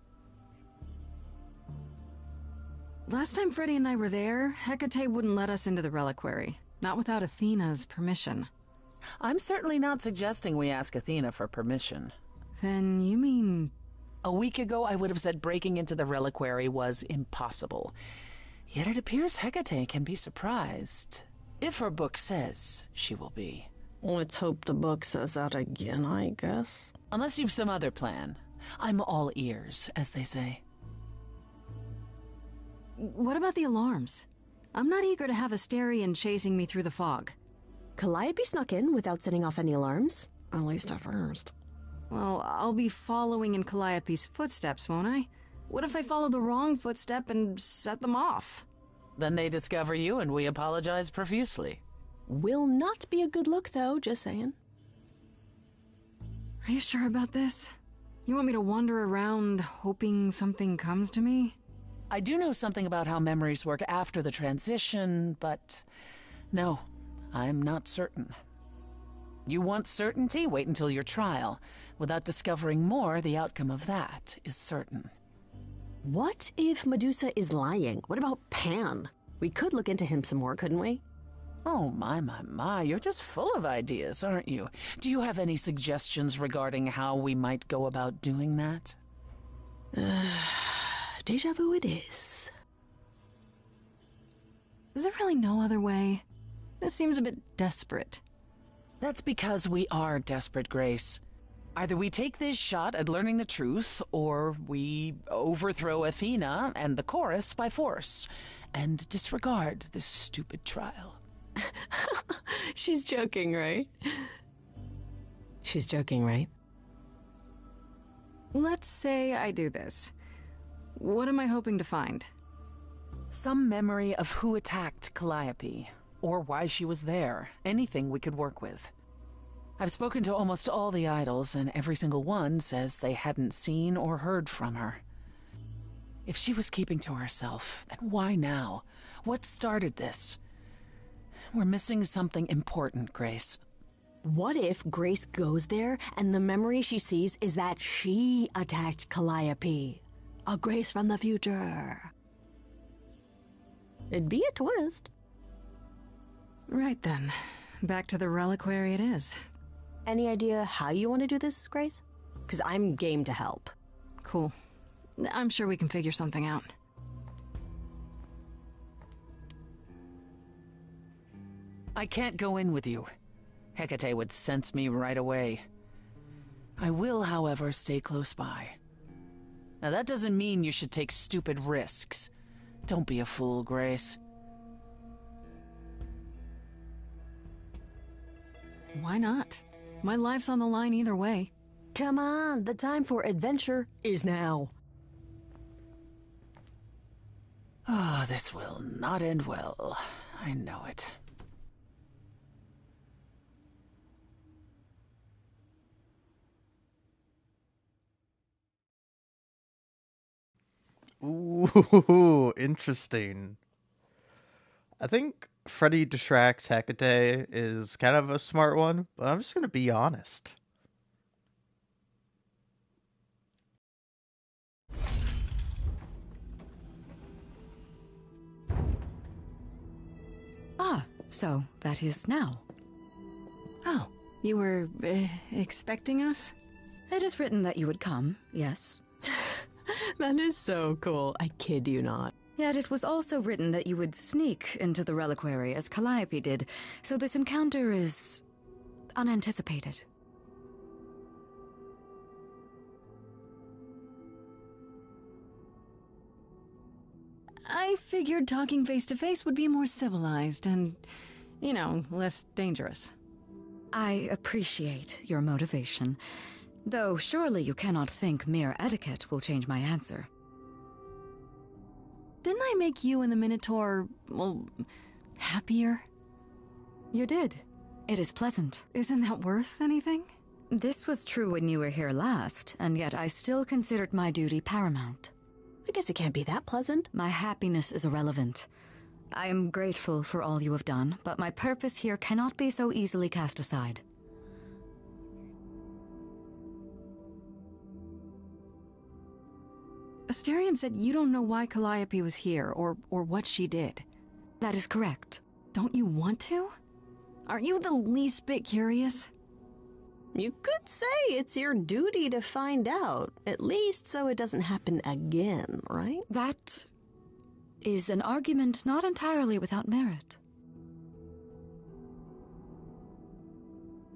Speaker 2: Last time Freddy and I were there, Hecate wouldn't let us into the reliquary. Not without Athena's permission.
Speaker 10: I'm certainly not suggesting we ask Athena for permission.
Speaker 2: Then you mean...
Speaker 10: A week ago, I would have said breaking into the reliquary was impossible. Yet it appears Hecate can be surprised. If her book says she will be.
Speaker 8: Let's hope the book says that again, I guess.
Speaker 10: Unless you've some other plan. I'm all ears, as they say.
Speaker 2: What about the alarms? I'm not eager to have Asterion chasing me through the fog.
Speaker 3: Calliope snuck in without setting off any alarms.
Speaker 8: At least at first.
Speaker 2: Well, I'll be following in Calliope's footsteps, won't I? What if I follow the wrong footstep and set them off?
Speaker 10: Then they discover you and we apologize profusely.
Speaker 3: Will not be a good look, though, just saying.
Speaker 2: Are you sure about this? You want me to wander around hoping something comes to me?
Speaker 10: I do know something about how memories work after the transition, but no, I'm not certain. You want certainty? Wait until your trial. Without discovering more, the outcome of that is certain.
Speaker 3: What if Medusa is lying? What about Pan? We could look into him some more, couldn't we?
Speaker 10: Oh, my, you're just full of ideas, aren't you? Do you have any suggestions regarding how we might go about doing that?
Speaker 3: Deja vu it is.
Speaker 2: Is there really no other way? This seems a bit desperate.
Speaker 10: That's because we are desperate, Grace. Either we take this shot at learning the truth, or we overthrow Athena and the chorus by force, and disregard this stupid trial.
Speaker 3: She's joking, right? She's joking, right?
Speaker 2: let's say I do this. What am I hoping to find?
Speaker 10: Some memory of who attacked Calliope, or why she was there. Anything we could work with. I've spoken to almost all the idols, and every single one says they hadn't seen or heard from her. If she was keeping to herself, then why now? What started this? We're missing something important, Grace.
Speaker 3: What if Grace goes there and the memory she sees is that she attacked Calliope? A Grace from the future. It'd be a twist.
Speaker 2: Right then. Back to the reliquary it is.
Speaker 3: Any idea how you want to do this, Grace? Because I'm game to help.
Speaker 2: Cool. I'm sure we can figure something out.
Speaker 10: I can't go in with you. Hecate would sense me right away. I will, however, stay close by. Now that doesn't mean you should take stupid risks. Don't be a fool, Grace.
Speaker 2: Why not? My life's on the line either way.
Speaker 3: Come on, the time for adventure is now.
Speaker 10: Ah, this will not end well. I know it.
Speaker 1: Ooh, interesting. I think Freddy distracts Hecate is kind of a smart one, but I'm just gonna be honest.
Speaker 5: Ah, so that is now.
Speaker 2: Oh, you were expecting us?
Speaker 5: It is written that you would come, yes.
Speaker 3: That is so cool. I kid you not.
Speaker 5: Yet it was also written that you would sneak into the reliquary as Calliope did, so this encounter is unanticipated.
Speaker 2: I figured talking face to face would be more civilized and, you know, less dangerous.
Speaker 5: I appreciate your motivation, though surely you cannot think mere etiquette will change my answer.
Speaker 2: Didn't I make you and the Minotaur, well, happier?
Speaker 5: You did. It is pleasant.
Speaker 2: Isn't that worth anything?
Speaker 5: This was true when you were here last, and yet I still considered my duty paramount.
Speaker 3: I guess it can't be that pleasant.
Speaker 5: My happiness is irrelevant. I am grateful for all you have done, but my purpose here cannot be so easily cast aside.
Speaker 2: Asterion said you don't know why Calliope was here, or what she did.
Speaker 5: That is correct.
Speaker 2: Don't you want to? Aren't you the least bit curious?
Speaker 3: You could say it's your duty to find out, at least so it doesn't happen again, right?
Speaker 5: That is an argument not entirely without merit.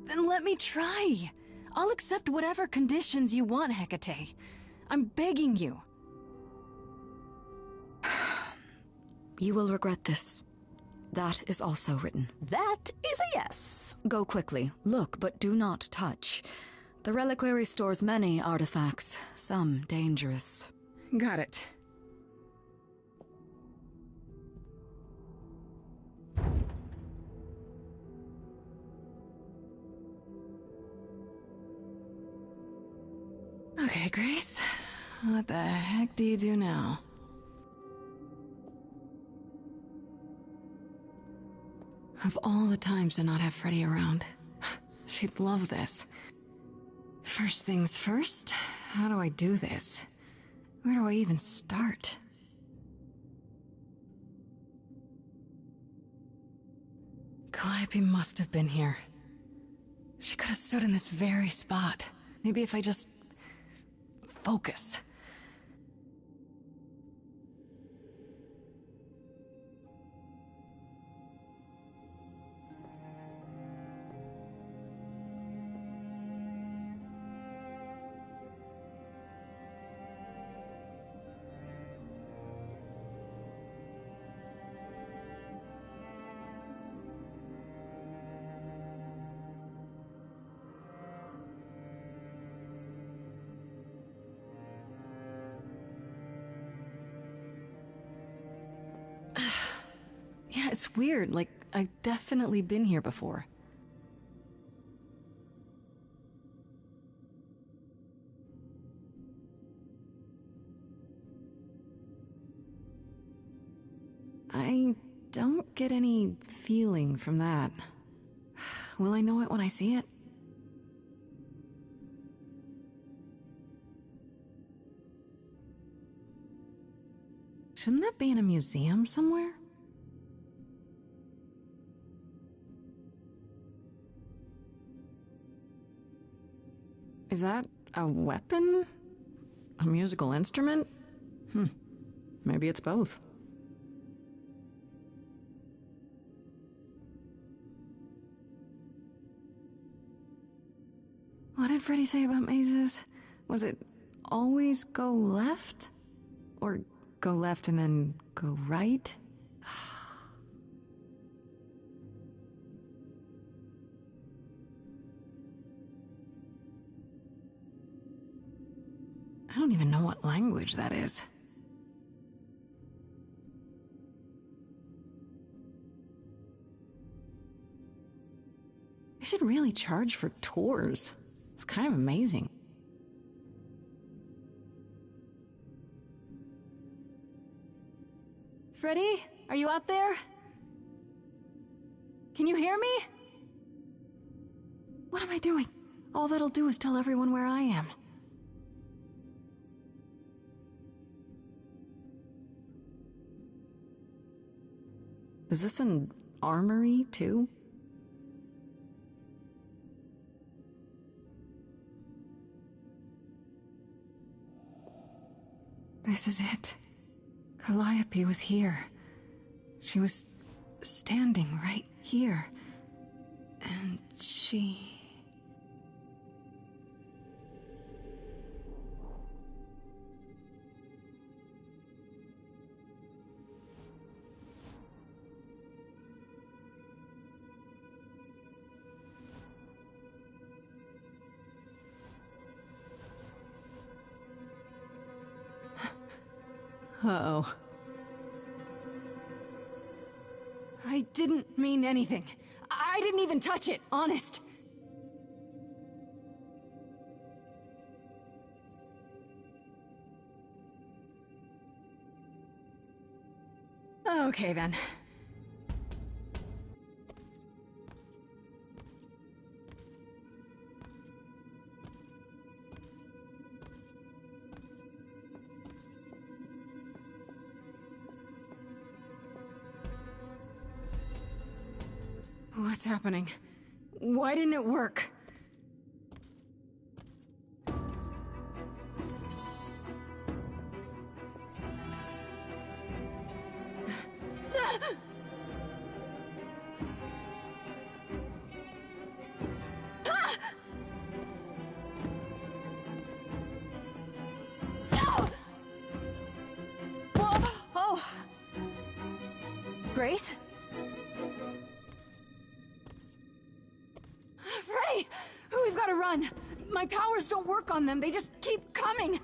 Speaker 2: Then let me try. I'll accept whatever conditions you want, Hecate. I'm begging you.
Speaker 5: You will regret this. That is also written.
Speaker 3: That is a yes.
Speaker 5: Go quickly. Look, but do not touch. The reliquary stores many artifacts, some dangerous.
Speaker 2: Got it. Okay, Grace. What the heck do you do now? Of all the times to not have Freddy around, she'd love this. First things first, how do I do this? Where do I even start? Calliope must have been here. She could have stood in this very spot. Maybe if I just focus. It's weird, like, I've definitely been here before. I don't get any feeling from that. Will I know it when I see it? Shouldn't that be in a museum somewhere? Is that a weapon? A musical instrument? Maybe it's both. What did Freddy say about mazes? Was it always go left? Or go left and then go right? I don't even know what language that is. They should really charge for tours. It's kind of amazing. Freddy, are you out there? Can you hear me? What am I doing? All that'll do is tell everyone where I am. Is this an armory, too? This is it. Calliope was here. She was standing right here. And she... Uh-oh. I didn't mean anything. I didn't even touch it, honest. Okay, then. What's happening? Why didn't it work? Oh! Grace? Freddy! We've got to run! My powers don't work on them, they just keep coming!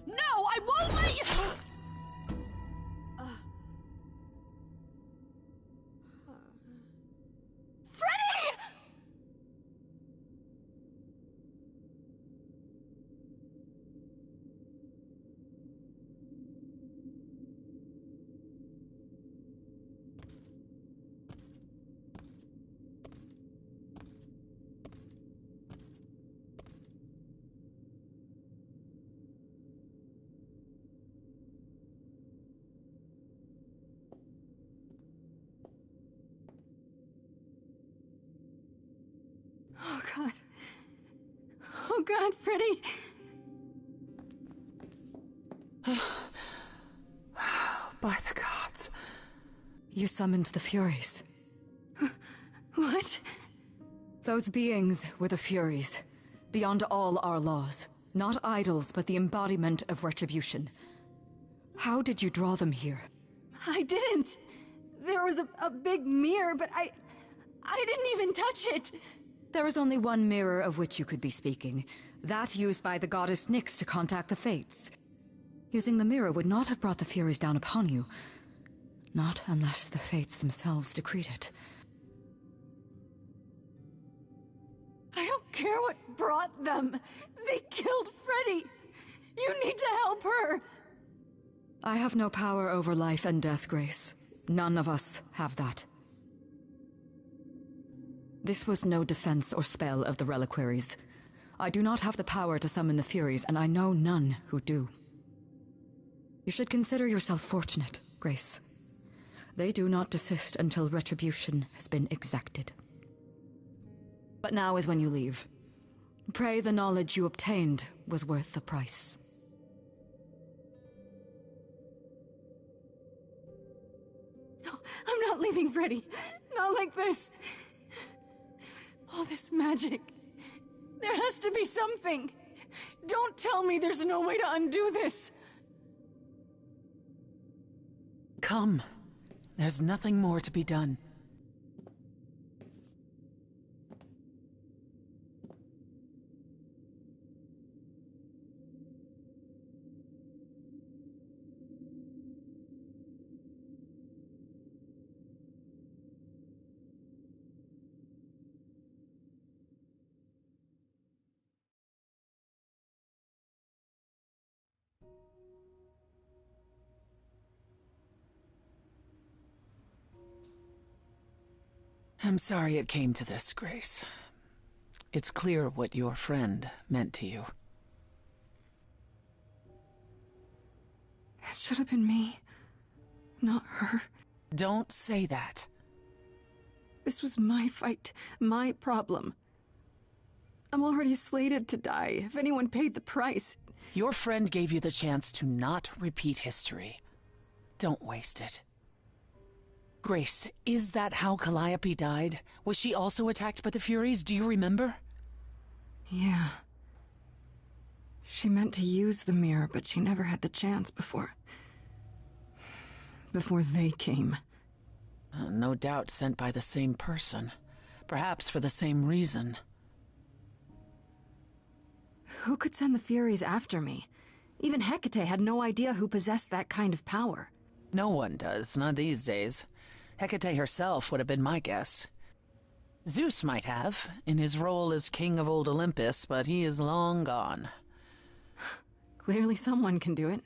Speaker 2: No, I won't let you! Freddy! Oh God. Oh God, Freddy.
Speaker 5: By the gods. You summoned the Furies.
Speaker 2: What?
Speaker 5: Those beings were the Furies, beyond all our laws. Not idols, but the embodiment of retribution. How did you draw them here?
Speaker 2: I didn't. There was a big mirror, but I didn't even touch it.
Speaker 5: There is only one mirror of which you could be speaking. That used by the goddess Nyx to contact the Fates. Using the mirror would not have brought the Furies down upon you. Not unless the Fates themselves decreed it.
Speaker 2: I don't care what brought them. They killed Freddy. You need to help her.
Speaker 5: I have no power over life and death, Grace. None of us have that. This was no defense or spell of the reliquaries. I do not have the power to summon the Furies, and I know none who do. You should consider yourself fortunate, Grace. They do not desist until retribution has been exacted. But now is when you leave. Pray the knowledge you obtained was worth the price.
Speaker 2: No, I'm not leaving Freddy. Not like this. All this magic. There has to be something. Don't tell me there's no way to undo this.
Speaker 10: Come. There's nothing more to be done. I'm sorry it came to this, Grace. It's clear what your friend meant to you.
Speaker 2: It should have been me, not her.
Speaker 10: Don't say that.
Speaker 2: This was my fight, my problem. I'm already slated to die. If anyone paid the price...
Speaker 10: Your friend gave you the chance to not repeat history. Don't waste it. Grace, is that how Calliope died? Was she also attacked by the Furies? Do you remember?
Speaker 2: Yeah. She meant to use the mirror, but she never had the chance before they came.
Speaker 10: No doubt sent by the same person. Perhaps for the same reason.
Speaker 2: Who could send the Furies after me? Even Hecate had no idea who possessed that kind of power.
Speaker 10: No one does, not these days. Hecate herself would have been my guess. Zeus might have, in his role as king of old Olympus, but he is long gone.
Speaker 2: Clearly someone can do it.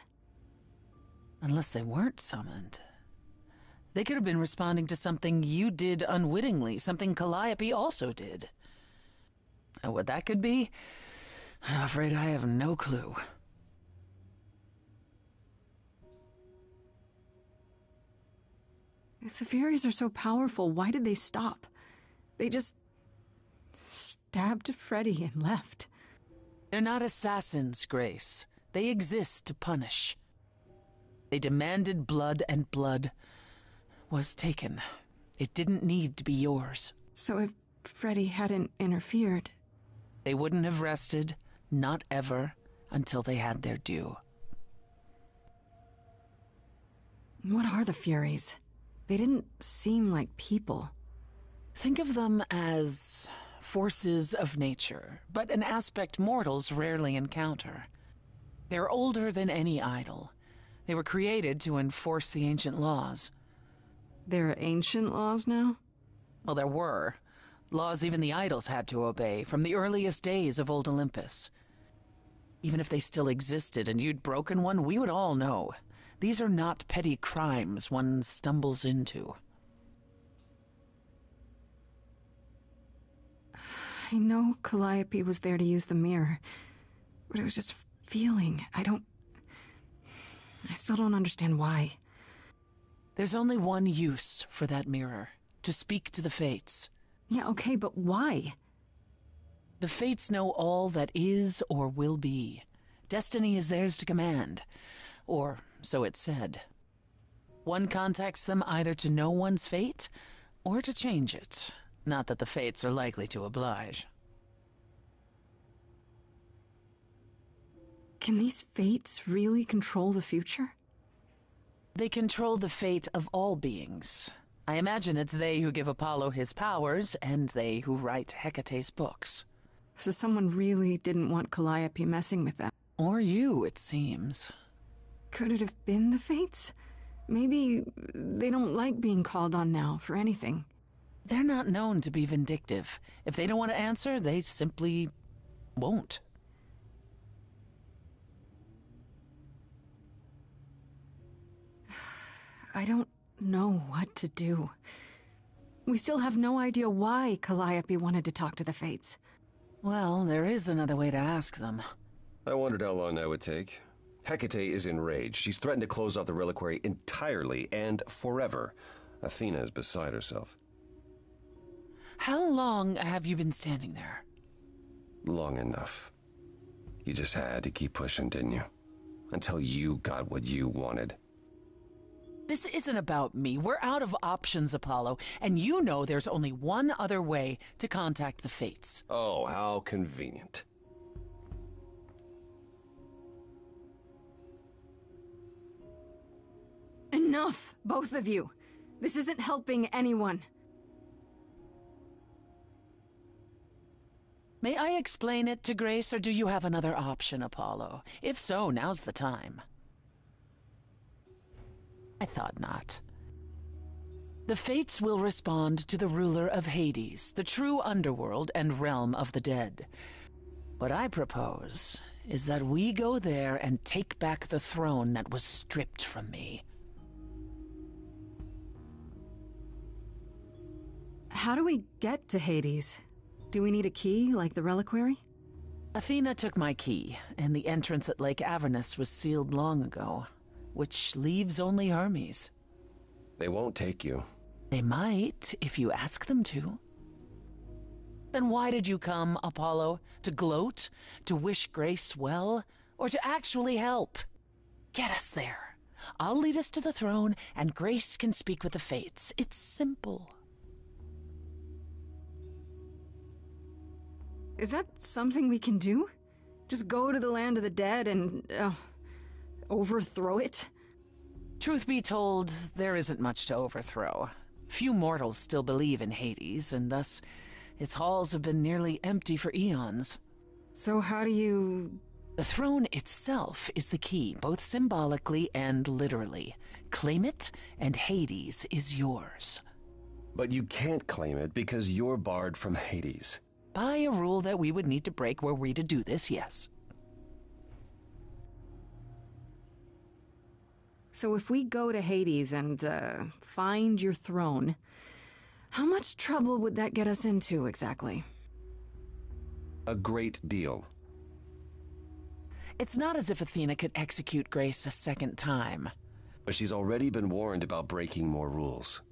Speaker 10: Unless they weren't summoned. They could have been responding to something you did unwittingly, something Calliope also did. And what that could be, I'm afraid I have no clue.
Speaker 2: If the Furies are so powerful, why did they stop? They just stabbed Freddy and left.
Speaker 10: They're not assassins, Grace. They exist to punish. They demanded blood, and blood was taken. It didn't need to be yours.
Speaker 2: So if Freddy hadn't interfered...
Speaker 10: They wouldn't have rested, not ever, until they had their due.
Speaker 2: What are the Furies? They didn't seem like people.
Speaker 10: Think of them as forces of nature, but an aspect mortals rarely encounter. They're older than any idol. They were created to enforce the ancient laws.
Speaker 2: There are ancient laws now?
Speaker 10: Well, there were. Laws even the idols had to obey, from the earliest days of old Olympus. Even if they still existed and you'd broken one, we would all know. These are not petty crimes one stumbles into.
Speaker 2: I know Calliope was there to use the mirror, but it was just feeling. I still don't understand why.
Speaker 10: There's only one use for that mirror, to speak to the Fates.
Speaker 2: Yeah, okay, but why?
Speaker 10: The Fates know all that is or will be. Destiny is theirs to command, or so it's said. One contacts them either to know one's fate, or to change it. Not that the Fates are likely to oblige.
Speaker 2: Can these fates really control the future?
Speaker 10: They control the fate of all beings. I imagine it's they who give Apollo his powers, and they who write Hecate's books.
Speaker 2: So someone really didn't want Calliope messing with them.
Speaker 10: Or you, it seems.
Speaker 2: Could it have been the fates? Maybe they don't like being called on now for anything.
Speaker 10: They're not known to be vindictive. If they don't want to answer, they simply won't.
Speaker 2: I don't know what to do. We still have no idea why Calliope wanted to talk to the fates.
Speaker 10: Well, there is another way to ask them.
Speaker 7: I wondered how long that would take. Hecate is enraged. She's threatened to close off the reliquary entirely and forever. Athena is beside herself.
Speaker 10: How long have you been standing there?
Speaker 7: Long enough. You just had to keep pushing, didn't you? Until you got what you wanted.
Speaker 10: This isn't about me. We're out of options, Apollo, and you know there's only one other way to contact the fates.
Speaker 7: Oh, how convenient.
Speaker 2: Enough, both of you. This isn't helping anyone.
Speaker 10: May I explain it to Grace, or do you have another option, Apollo? If so, now's the time. I thought not. The fates will respond to the ruler of Hades, the true underworld and realm of the dead. What I propose is that we go there and take back the throne that was stripped from me.
Speaker 2: How do we get to Hades? Do we need a key, like the reliquary?
Speaker 10: Athena took my key, and the entrance at Lake Avernus was sealed long ago, which leaves only Hermes.
Speaker 7: They won't take you.
Speaker 10: They might, if you ask them to. Then why did you come, Apollo? To gloat? To wish Grace well? Or to actually help? Get us there. I'll lead us to the throne, and Grace can speak with the fates. It's simple.
Speaker 2: Is that something we can do? Just go to the land of the dead and, overthrow it?
Speaker 10: Truth be told, there isn't much to overthrow. Few mortals still believe in Hades, and thus its halls have been nearly empty for eons.
Speaker 2: So how do you...
Speaker 10: The throne itself is the key, both symbolically and literally. Claim it, and Hades is yours.
Speaker 7: But you can't claim it because you're barred from Hades.
Speaker 10: By a rule that we would need to break were we to do this, yes.
Speaker 2: So if we go to Hades and, find your throne, how much trouble would that get us into, exactly?
Speaker 7: A great deal.
Speaker 10: It's not as if Athena could execute Grace a second time.
Speaker 7: But she's already been warned about breaking more rules.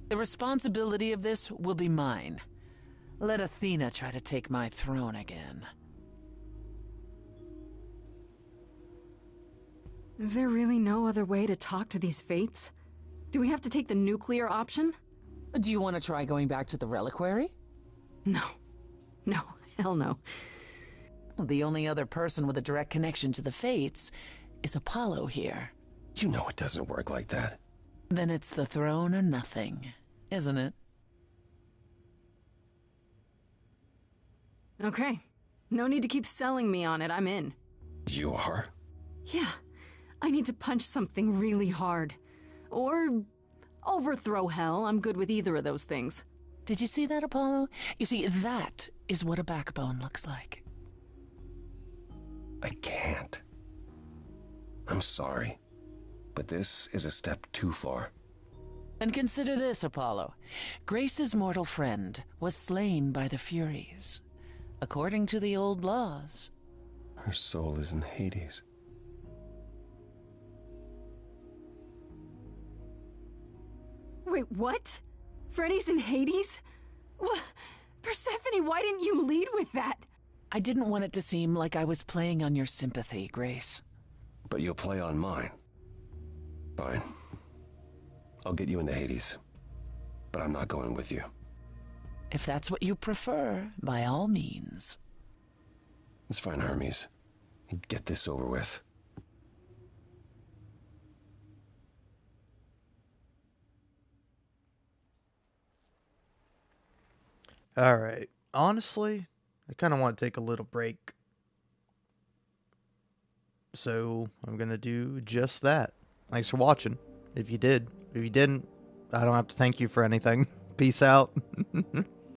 Speaker 10: The responsibility of this will be mine. Let Athena try to take my throne again.
Speaker 2: Is there really no other way to talk to these fates? Do we have to take the nuclear option?
Speaker 10: Do you want to try going back to the reliquary?
Speaker 2: No. No, hell no.
Speaker 10: The only other person with a direct connection to the fates is Apollo here.
Speaker 7: You know it doesn't work like that.
Speaker 10: Then it's the throne or nothing, isn't it?
Speaker 2: Okay. No need to keep selling me on it. I'm in.
Speaker 7: You are?
Speaker 2: Yeah. I need to punch something really hard. Or overthrow hell. I'm good with either of those things.
Speaker 10: Did you see that, Apollo? You see, that is what a backbone looks like.
Speaker 7: I can't. I'm sorry, but this is a step too far.
Speaker 10: And consider this, Apollo. Grace's mortal friend was slain by the Furies. According to the old laws.
Speaker 7: Her soul is in Hades.
Speaker 2: Wait, what? Freddy's in Hades? What? Persephone, why didn't you lead with that?
Speaker 10: I didn't want it to seem like I was playing on your sympathy, Grace.
Speaker 7: But you'll play on mine. Fine. I'll get you into Hades. But I'm not going with you.
Speaker 10: If that's what you prefer, by all means.
Speaker 7: It's fine, Hermes. Get this over with.
Speaker 1: All right. Honestly, I kind of want to take a little break. So I'm going to do just that. Thanks for watching. If you did. If you didn't, I don't have to thank you for anything. Peace out.